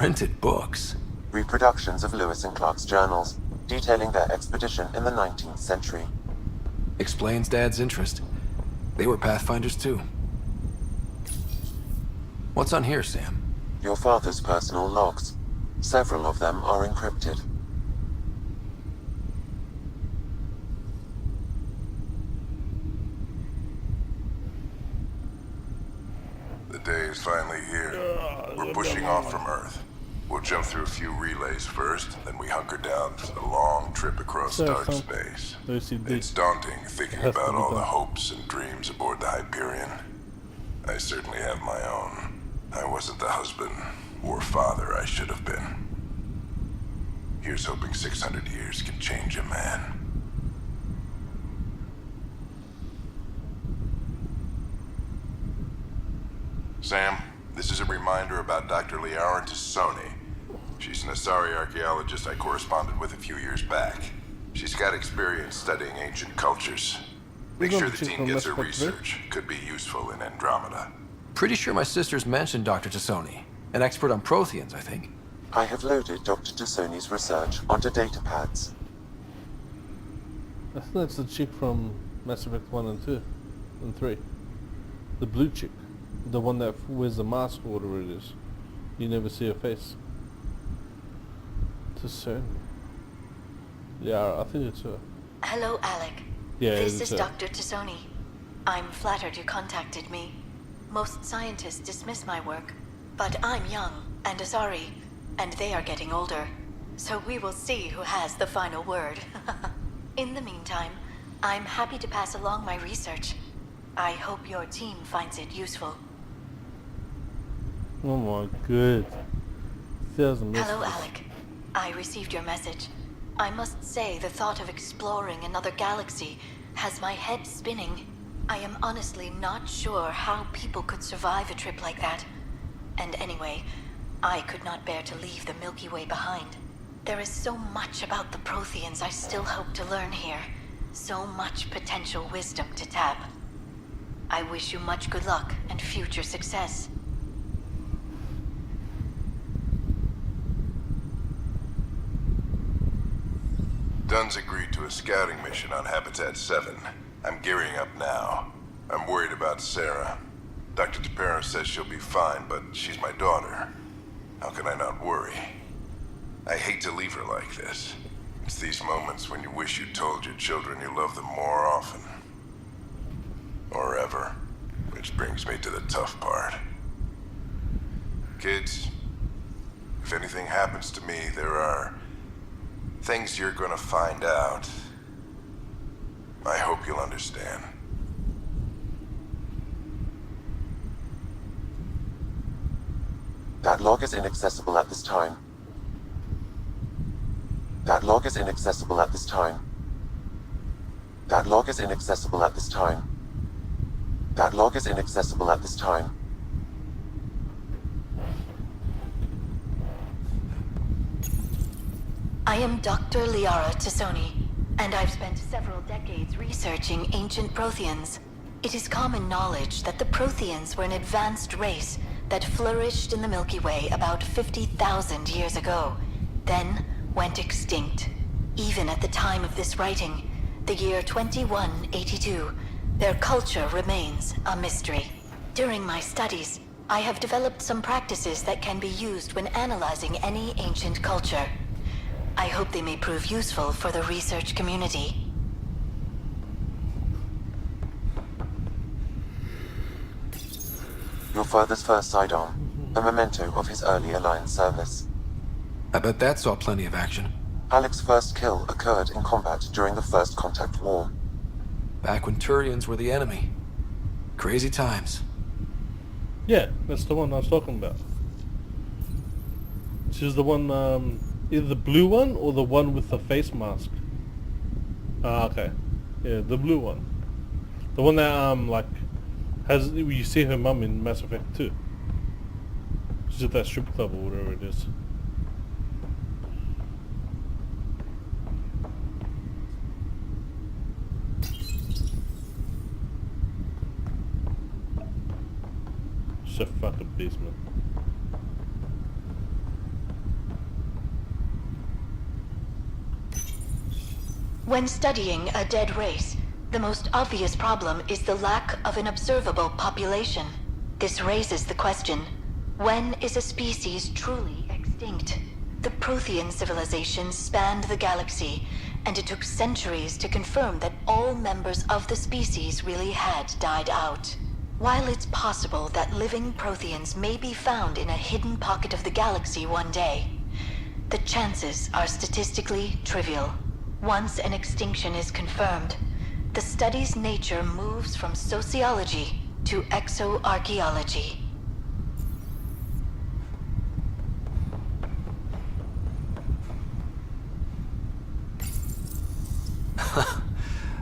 Printed books? Reproductions of Lewis and Clark's journals, detailing their expedition in the 19th century. Explains Dad's interest. They were Pathfinders too. What's on here, Sam? Your father's personal logs. Several of them are encrypted. The day is finally here. We're pushing off from Earth. We'll jump through a few relays first, then we hunker down for the long trip across dark space. It's daunting thinking about all the hopes and dreams aboard the Hyperion. I certainly have my own. I wasn't the husband or father I should have been. Here's hoping 600 years can change a man. Sam, this is a reminder about Dr. Liara Tassoni. She's an Asari archaeologist I corresponded with a few years back. She's got experience studying ancient cultures. Make sure the team gets her research. Could be useful in Andromeda. Pretty sure my sister's mentioned Dr. Tassoni. An expert on Protheans, I think. I have loaded Dr. Tassoni's research onto datapads. I think that's the chick from Mass Effect 1 and 2 and 3. The blue chick. The one that wears the mask or whatever it is. You never see her face. Tassoni. Yeah, I think it's her. Hello, Alec. Yeah, this it's is her. Dr. Tassoni. I'm flattered you contacted me. Most scientists dismiss my work, but I'm young and Asari, and they are getting older. So we will see who has the final word. In the meantime, I'm happy to pass along my research. I hope your team finds it useful. Oh my god. Hello, Alec. I received your message. I must say the thought of exploring another galaxy has my head spinning. I am honestly not sure how people could survive a trip like that. And anyway, I could not bear to leave the Milky Way behind. There is so much about the Protheans I still hope to learn here. So much potential wisdom to tap. I wish you much good luck and future success. Dunn's agreed to a scouting mission on Habitat 7. I'm gearing up now. I'm worried about Sarah. Dr. Tapera says she'll be fine, but she's my daughter. How can I not worry? I hate to leave her like this. It's these moments when you wish you told your children you love them more often. Or ever. Which brings me to the tough part. Kids, if anything happens to me, there are things you're gonna find out. I hope you'll understand. That log is inaccessible at this time. That log is inaccessible at this time. That log is inaccessible at this time. That log is inaccessible at this time. I am Dr. Liara Tassoni, and I've spent several decades researching ancient Protheans. It is common knowledge that the Protheans were an advanced race that flourished in the Milky Way about 50,000 years ago, then went extinct. Even at the time of this writing, the year 2182, their culture remains a mystery. During my studies, I have developed some practices that can be used when analyzing any ancient culture. I hope they may prove useful for the research community. Your father's first sidearm, a memento of his early Alliance service. I bet that saw plenty of action. Alec's first kill occurred in combat during the First Contact War. Back when Turians were the enemy. Crazy times. Yeah, that's the one I was talking about. She's the one, either the blue one or the one with the face mask. Ah, okay. Yeah, the blue one. The one that, like, has, you see her mum in Mass Effect 2. She's at that strip club or whatever it is. It's a fucking basement. When studying a dead race, the most obvious problem is the lack of an observable population. This raises the question, when is a species truly extinct? The Prothean civilizations spanned the galaxy, and it took centuries to confirm that all members of the species really had died out. While it's possible that living Protheans may be found in a hidden pocket of the galaxy one day, the chances are statistically trivial. Once an extinction is confirmed, the study's nature moves from sociology to exoarchaeology.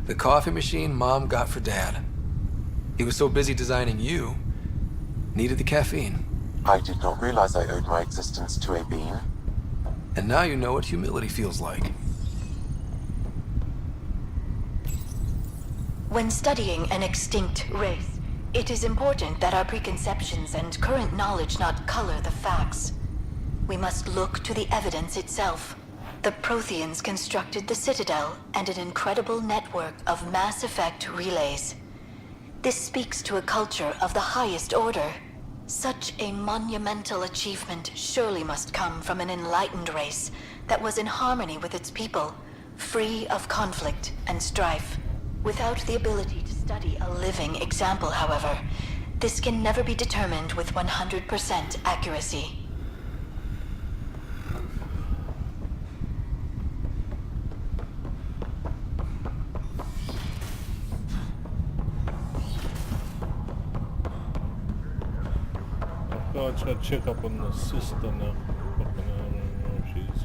The coffee machine Mom got for Dad. He was so busy designing you, needed the caffeine. I did not realize I owed my existence to a being. And now you know what humility feels like. When studying an extinct race, it is important that our preconceptions and current knowledge not color the facts. We must look to the evidence itself. The Protheans constructed the Citadel and an incredible network of mass effect relays. This speaks to a culture of the highest order. Such a monumental achievement surely must come from an enlightened race that was in harmony with its people, free of conflict and strife. Without the ability to study a living example, however, this can never be determined with 100% accuracy. Oh, I just gotta check up on the sister now. Fucking hell, I don't know if she's...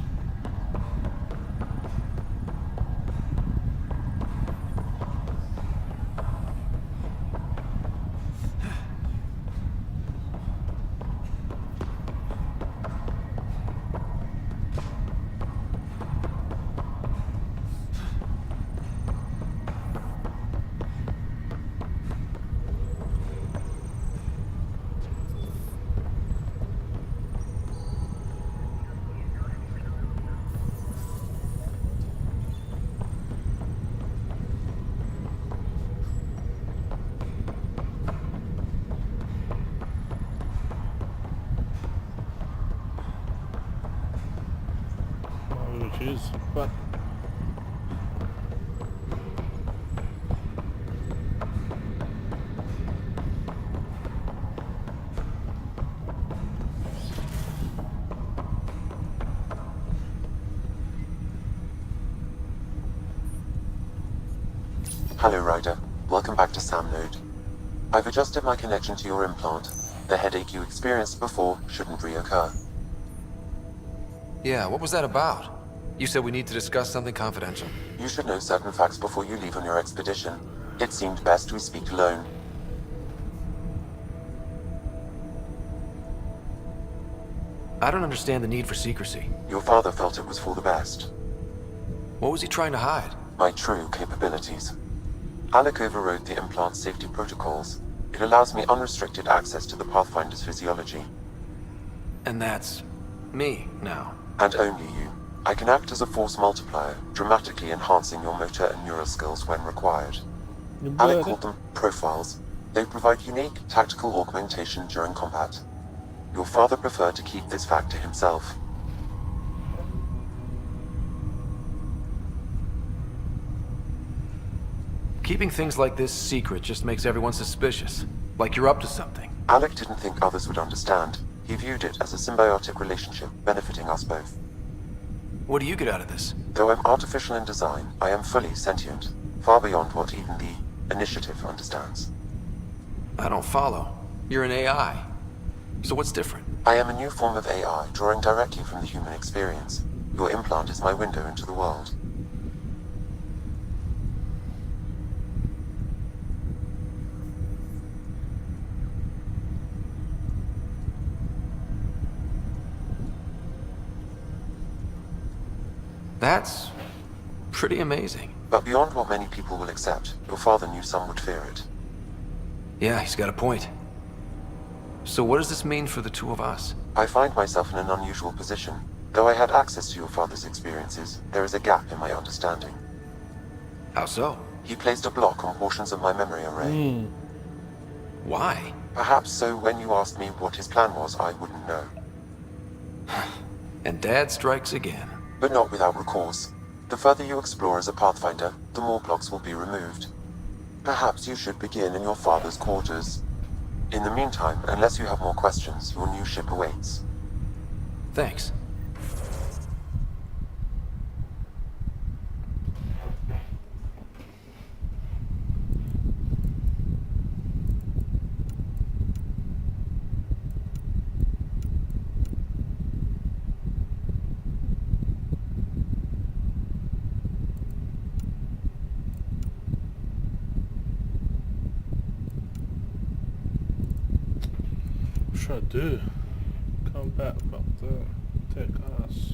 Which is, but Hello, Ryder. Welcome back to Sam Node. I've adjusted my connection to your implant. The headache you experienced before shouldn't reoccur. Yeah, what was that about? You said we need to discuss something confidential. You should know certain facts before you leave on your expedition. It seemed best we speak alone. I don't understand the need for secrecy. Your father felt it was for the best. What was he trying to hide? My true capabilities. Alec overrode the implant's safety protocols. It allows me unrestricted access to the Pathfinder's physiology. And that's me now. And only you. I can act as a force multiplier, dramatically enhancing your motor and neural skills when required. Alec called them profiles. They provide unique tactical augmentation during combat. Your father preferred to keep this fact to himself. Keeping things like this secret just makes everyone suspicious. Like you're up to something. Alec didn't think others would understand. He viewed it as a symbiotic relationship, benefiting us both. What do you get out of this? Though I'm artificial in design, I am fully sentient, far beyond what even the Initiative understands. I don't follow. You're an AI. So what's different? I am a new form of AI, drawing directly from the human experience. Your implant is my window into the world. That's pretty amazing. But beyond what many people will accept, your father knew some would fear it. Yeah, he's got a point. So what does this mean for the two of us? I find myself in an unusual position. Though I had access to your father's experiences, there is a gap in my understanding. How so? He placed a block on portions of my memory array. Why? Perhaps so when you asked me what his plan was, I wouldn't know. And Dad strikes again. But not without recourse. The further you explore as a Pathfinder, the more blocks will be removed. Perhaps you should begin in your father's quarters. In the meantime, unless you have more questions, your new ship awaits. Thanks. What should I do? Come back up there. Take us.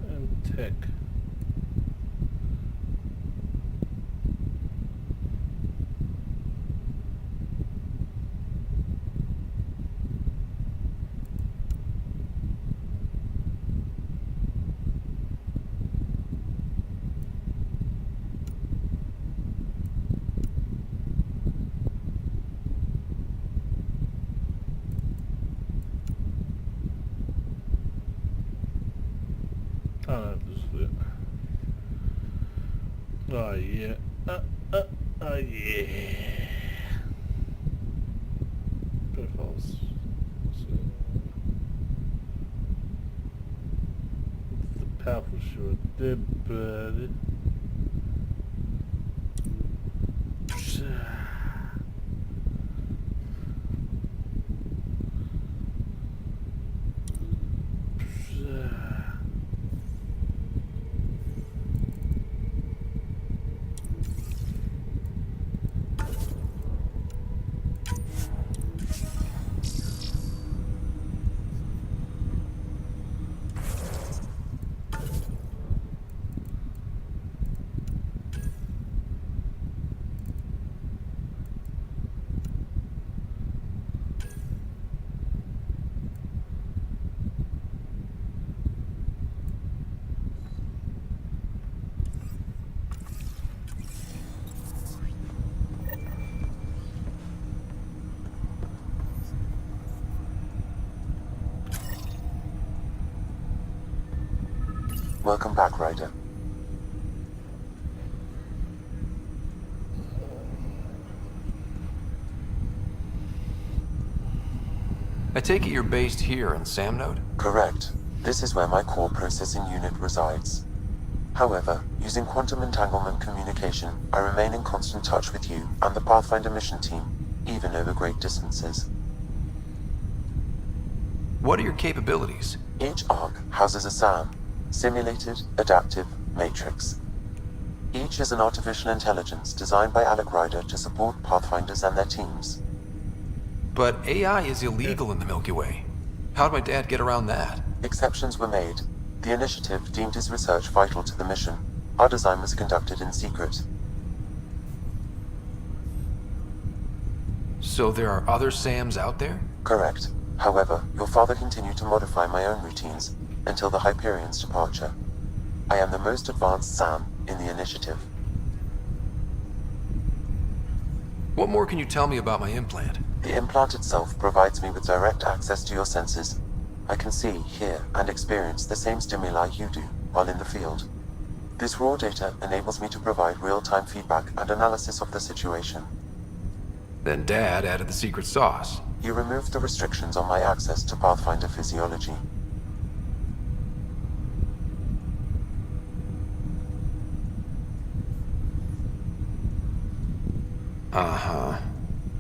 And tech. Oh, this is it. Oh yeah. Oh yeah. Profiles. So, the powerful short dead bird. Welcome back, Ryder. I take it you're based here in Sam Node? Correct. This is where my core processing unit resides. However, using quantum entanglement communication, I remain in constant touch with you and the Pathfinder mission team, even over great distances. What are your capabilities? Each arc houses a SAM, Simulated Adaptive Matrix. Each is an artificial intelligence designed by Alec Ryder to support Pathfinders and their teams. But AI is illegal in the Milky Way. How'd my dad get around that? Exceptions were made. The initiative deemed his research vital to the mission. Our design was conducted in secret. So there are other SAMs out there? Correct. However, your father continued to modify my own routines until the Hyperion's departure. I am the most advanced SAM in the initiative. What more can you tell me about my implant? The implant itself provides me with direct access to your senses. I can see, hear, and experience the same stimuli you do while in the field. This raw data enables me to provide real-time feedback and analysis of the situation. Then Dad added the secret sauce. You removed the restrictions on my access to Pathfinder physiology. Uh-huh.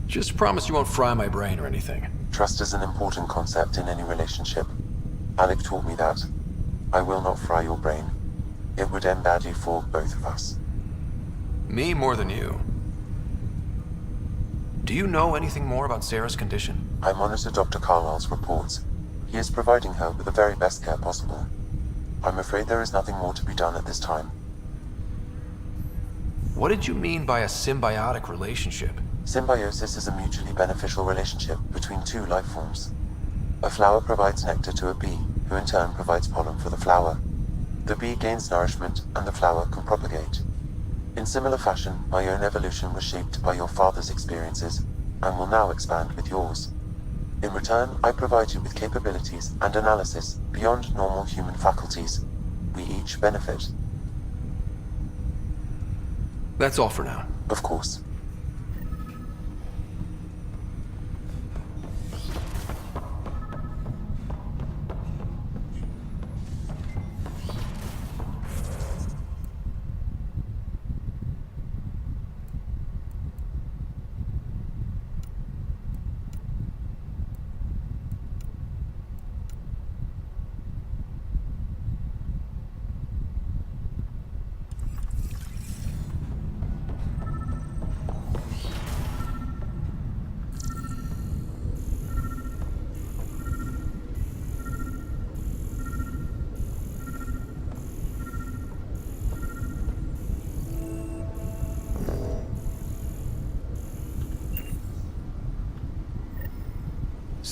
Just promise you won't fry my brain or anything. Trust is an important concept in any relationship. Alec taught me that. I will not fry your brain. It would end badly for both of us. Me more than you. Do you know anything more about Sarah's condition? I monitor Dr. Carlisle's reports. He is providing her with the very best care possible. I'm afraid there is nothing more to be done at this time. What did you mean by a symbiotic relationship? Symbiosis is a mutually beneficial relationship between two life forms. A flower provides nectar to a bee, who in turn provides pollen for the flower. The bee gains nourishment, and the flower can propagate. In similar fashion, my own evolution was shaped by your father's experiences, and will now expand with yours. In return, I provide you with capabilities and analysis beyond normal human faculties. We each benefit. That's all for now. Of course.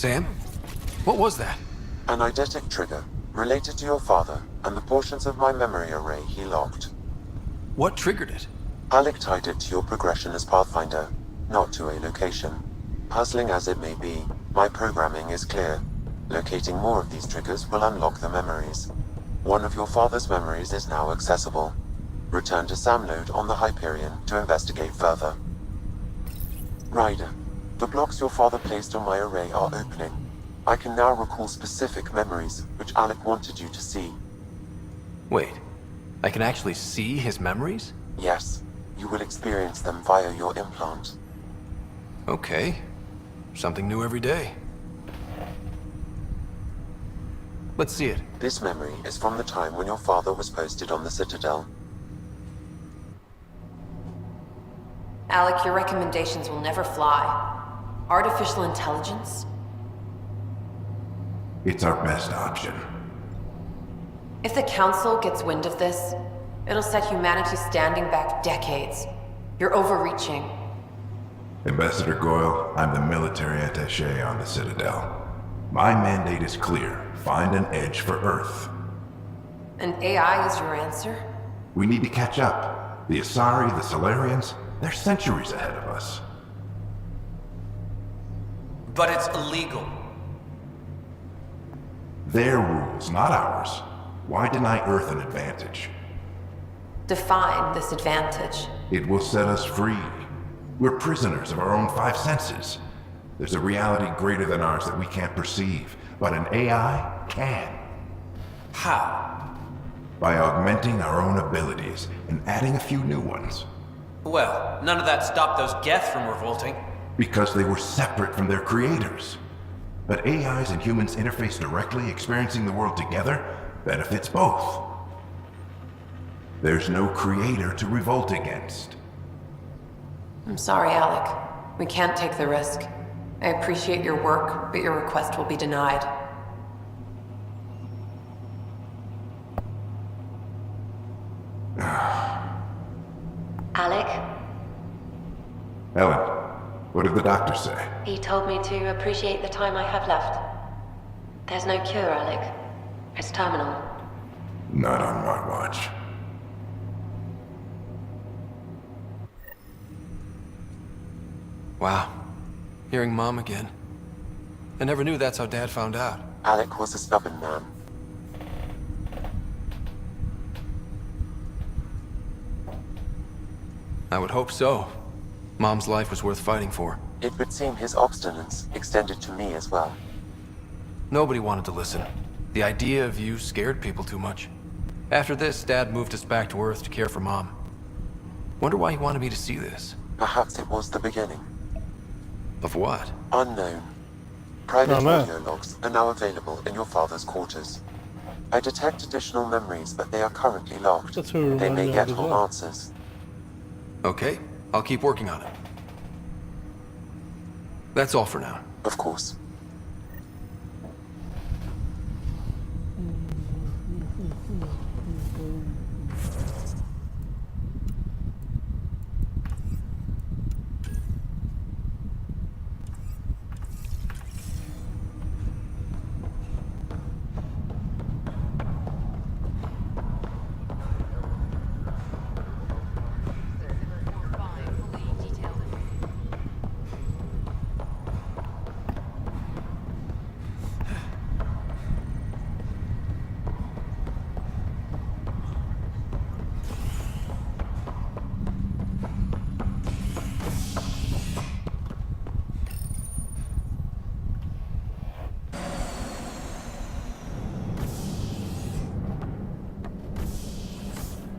Sam? What was that? An eidetic trigger, related to your father, and the portions of my memory array he locked. What triggered it? Alec tied it to your progression as Pathfinder, not to a location. Puzzling as it may be, my programming is clear. Locating more of these triggers will unlock the memories. One of your father's memories is now accessible. Return to Samload on the Hyperion to investigate further. Ryder, the blocks your father placed on my array are opening. I can now recall specific memories, which Alec wanted you to see. Wait, I can actually see his memories? Yes, you will experience them via your implant. Okay, something new every day. Let's see it. This memory is from the time when your father was posted on the Citadel. Alec, your recommendations will never fly. Artificial intelligence? It's our best option. If the Council gets wind of this, it'll set humanity standing back decades. You're overreaching. Ambassador Goyle, I'm the military attaché on the Citadel. My mandate is clear. Find an edge for Earth. And AI is your answer? We need to catch up. The Asari, the Solarians, they're centuries ahead of us. But it's illegal. Their rules, not ours. Why deny Earth an advantage? Define this advantage. It will set us free. We're prisoners of our own five senses. There's a reality greater than ours that we can't perceive, but an AI can. How? By augmenting our own abilities and adding a few new ones. Well, none of that stopped those Geth from revolting. Because they were separate from their creators. But AIs and humans interface directly, experiencing the world together, benefits both. There's no creator to revolt against. I'm sorry, Alec. We can't take the risk. I appreciate your work, but your request will be denied. Alec? Ellen, what did the doctor say? He told me to appreciate the time I have left. There's no cure, Alec. It's terminal. Not on my watch. Wow. Hearing Mom again. I never knew that's how Dad found out. Alec was a stubborn man. I would hope so. Mom's life was worth fighting for. It would seem his obstinance extended to me as well. Nobody wanted to listen. The idea of you scared people too much. After this, Dad moved us back to Earth to care for Mom. Wonder why he wanted me to see this. Perhaps it was the beginning. Of what? Unknown. Private audio logs are now available in your father's quarters. I detect additional memories, but they are currently locked. They may get all answers. Okay, I'll keep working on it. That's all for now. Of course.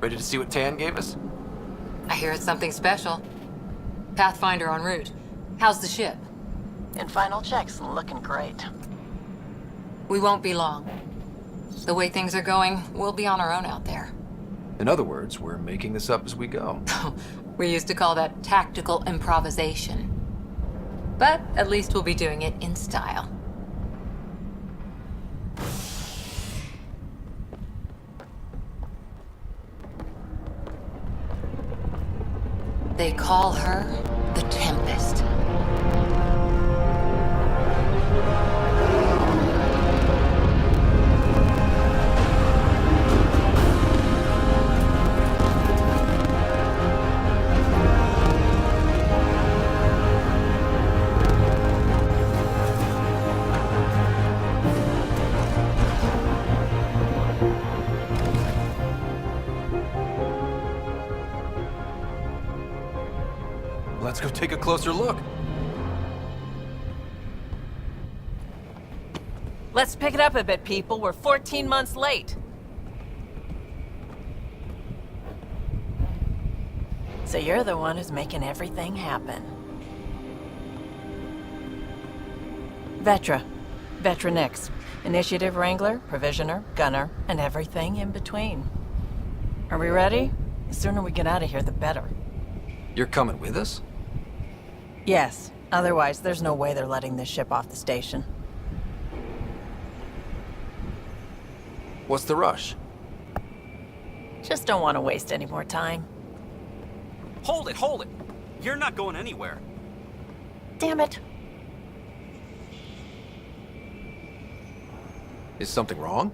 Ready to see what Tan gave us? I hear it's something special. Pathfinder en route. How's the ship? In final checks, looking great. We won't be long. The way things are going, we'll be on our own out there. In other words, we're making this up as we go. We used to call that tactical improvisation. But at least we'll be doing it in style. They call her the Tempest. Let's go take a closer look. Let's pick it up a bit, people. We're 14 months late. So you're the one who's making everything happen. Vetra. Vetra Nix. Initiative Wrangler, Provisioner, Gunner, and everything in between. Are we ready? The sooner we get out of here, the better. You're coming with us? Yes. Otherwise, there's no way they're letting this ship off the station. What's the rush? Just don't want to waste any more time. Hold it, hold it! You're not going anywhere. Damn it. Is something wrong?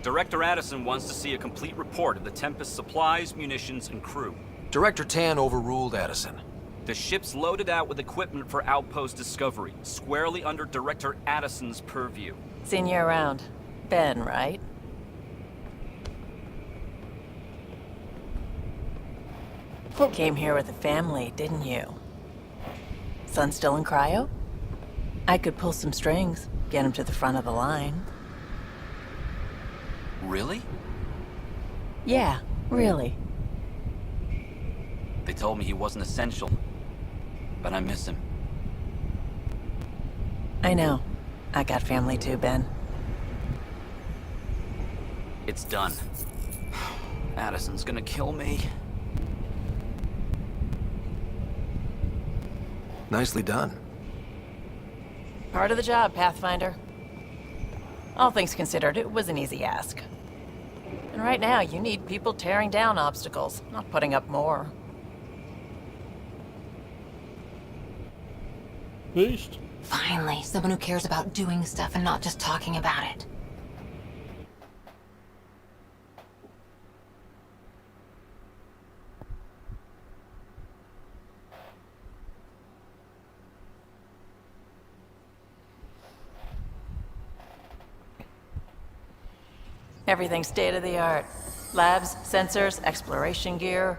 Director Addison wants to see a complete report of the Tempest's supplies, munitions, and crew. Director Tan overruled Addison. The ship's loaded out with equipment for outpost discovery, squarely under Director Addison's purview. Seen you around. Ben, right? Came here with a family, didn't you? Son still in cryo? I could pull some strings, get him to the front of the line. Really? Yeah, really. They told me he wasn't essential, but I miss him. I know. I got family too, Ben. It's done. Addison's gonna kill me. Nicely done. Part of the job, Pathfinder. All things considered, it was an easy ask. And right now, you need people tearing down obstacles, not putting up more. Beast. Finally, someone who cares about doing stuff and not just talking about it. Everything's state-of-the-art. Labs, sensors, exploration gear.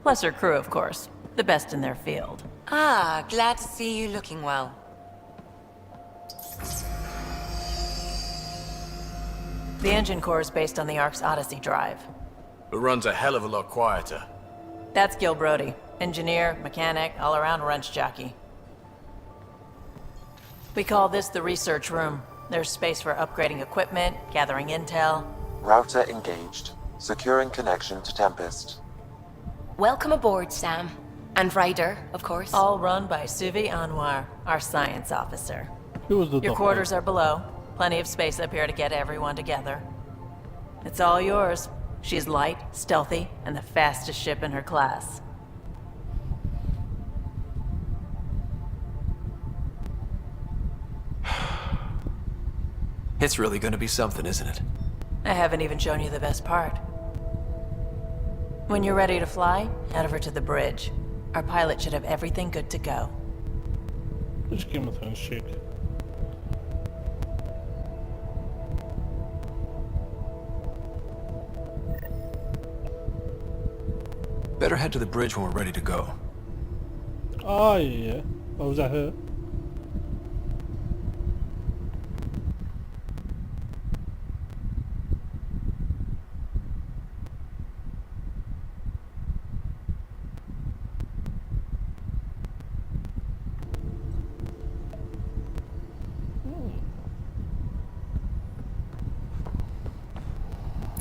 Plus her crew, of course. The best in their field. Ah, glad to see you looking well. The engine core is based on the Ark's Odyssey drive. It runs a hell of a lot quieter. That's Gil Brody. Engineer, mechanic, all-around wrench jockey. We call this the research room. There's space for upgrading equipment, gathering intel. Router engaged. Securing connection to Tempest. Welcome aboard, Sam. And Ryder, of course. All run by Suvi Anwar, our science officer. Who was the Your quarters are below. Plenty of space up here to get everyone together. It's all yours. She's light, stealthy, and the fastest ship in her class. It's really gonna be something, isn't it? I haven't even shown you the best part. When you're ready to fly, head over to the bridge. Our pilot should have everything good to go. Just give him a handshake. Better head to the bridge when we're ready to go. Oh, yeah. Oh, was that her?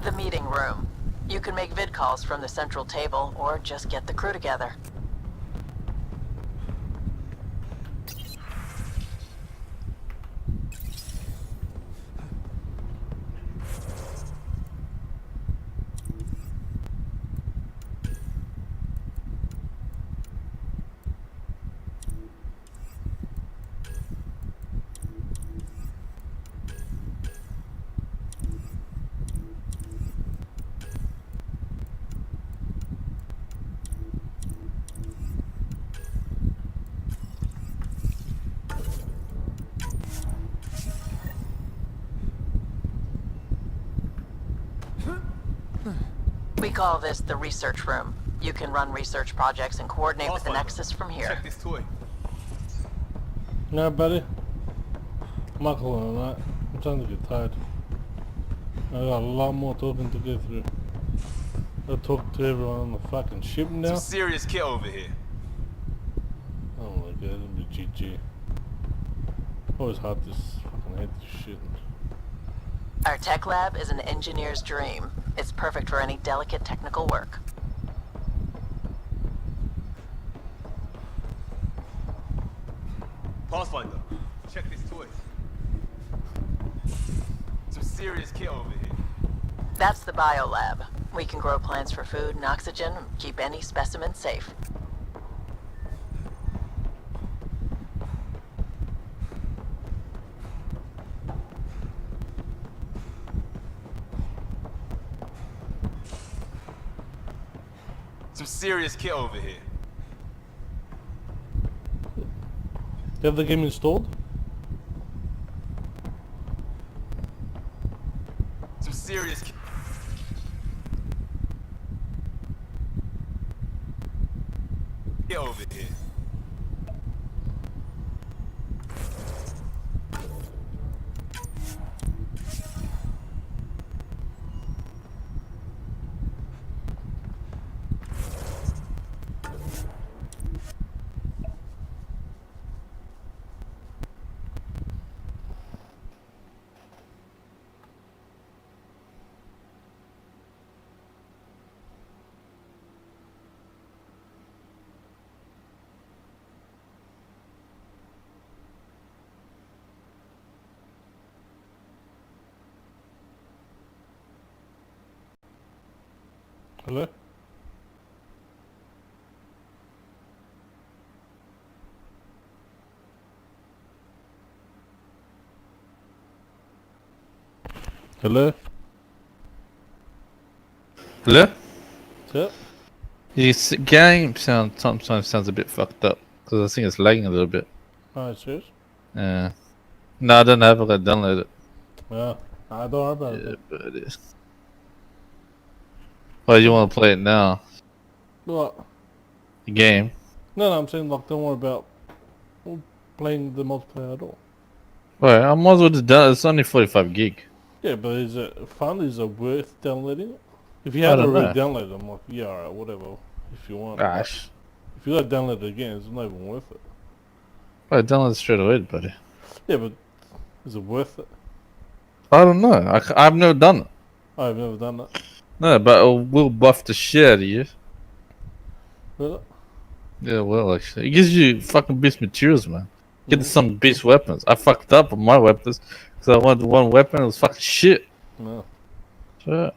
The meeting room. You can make vid calls from the central table, or just get the crew together. We call this the research room. You can run research projects and coordinate with the Nexus from here. Check this toy. No, buddy. I'm not calling on that. I'm starting to get tired. I got a lot more talking to get through. I talk to everyone on the fucking ship now. Some serious kit over here. Oh my god, it'll be GG. Always hard this fucking hate this shit. Our tech lab is an engineer's dream. It's perfect for any delicate technical work. Pathfinder, check this toy. Some serious kit over here. That's the biolab. We can grow plants for food and oxygen, keep any specimen safe. Some serious kit over here. You have the game installed? Some serious kit. Over here. Hello? Hello? Hello? What's up? This game sometimes sounds a bit fucked up because I think it's lagging a little bit. Oh, serious? Yeah. No, I don't have it. I download it. Yeah, I don't know about it. But it is. Why do you want to play it now? What? The game? No, I'm saying like don't worry about playing the multiplayer at all. Right, I might as well just download. It's only 45 gig. Yeah, but is it fun? Is it worth downloading it? If you haven't already downloaded them, like yeah, alright, whatever. If you want. Gosh. If you got to download it again, it's not even worth it. Right, download it straight away, buddy. Yeah, but is it worth it? I don't know. I've never done it. I've never done that. No, but it will buff the shit out of you. Really? Yeah, well, actually. It gives you fucking beast materials, man. Get some beast weapons. I fucked up on my weapons because I wanted one weapon. It was fucking shit. No. Sure.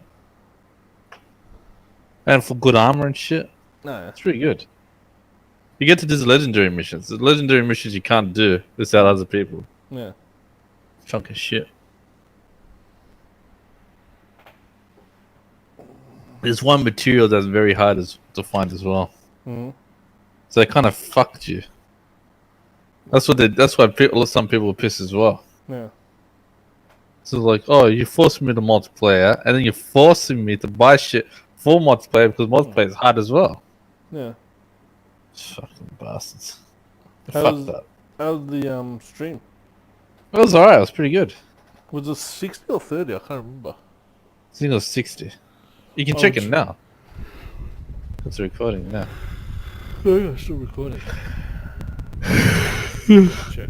And for good armor and shit. No. It's pretty good. You get to these legendary missions. The legendary missions you can't do without other people. Yeah. Chunk of shit. There's one material that's very hard to find as well. Mm-hmm. So they kind of fucked you. That's why some people are pissed as well. Yeah. So like, oh, you forced me to multiplayer, and then you're forcing me to buy shit for multiplayer because multiplayer is hard as well. Yeah. Fucking bastards. How's Fuck that. How's the stream? It was alright. It was pretty good. Was it 60 or 30? I can't remember. I think it was 60. You can check it now. It's recording now. Oh, yeah, still recording. Check.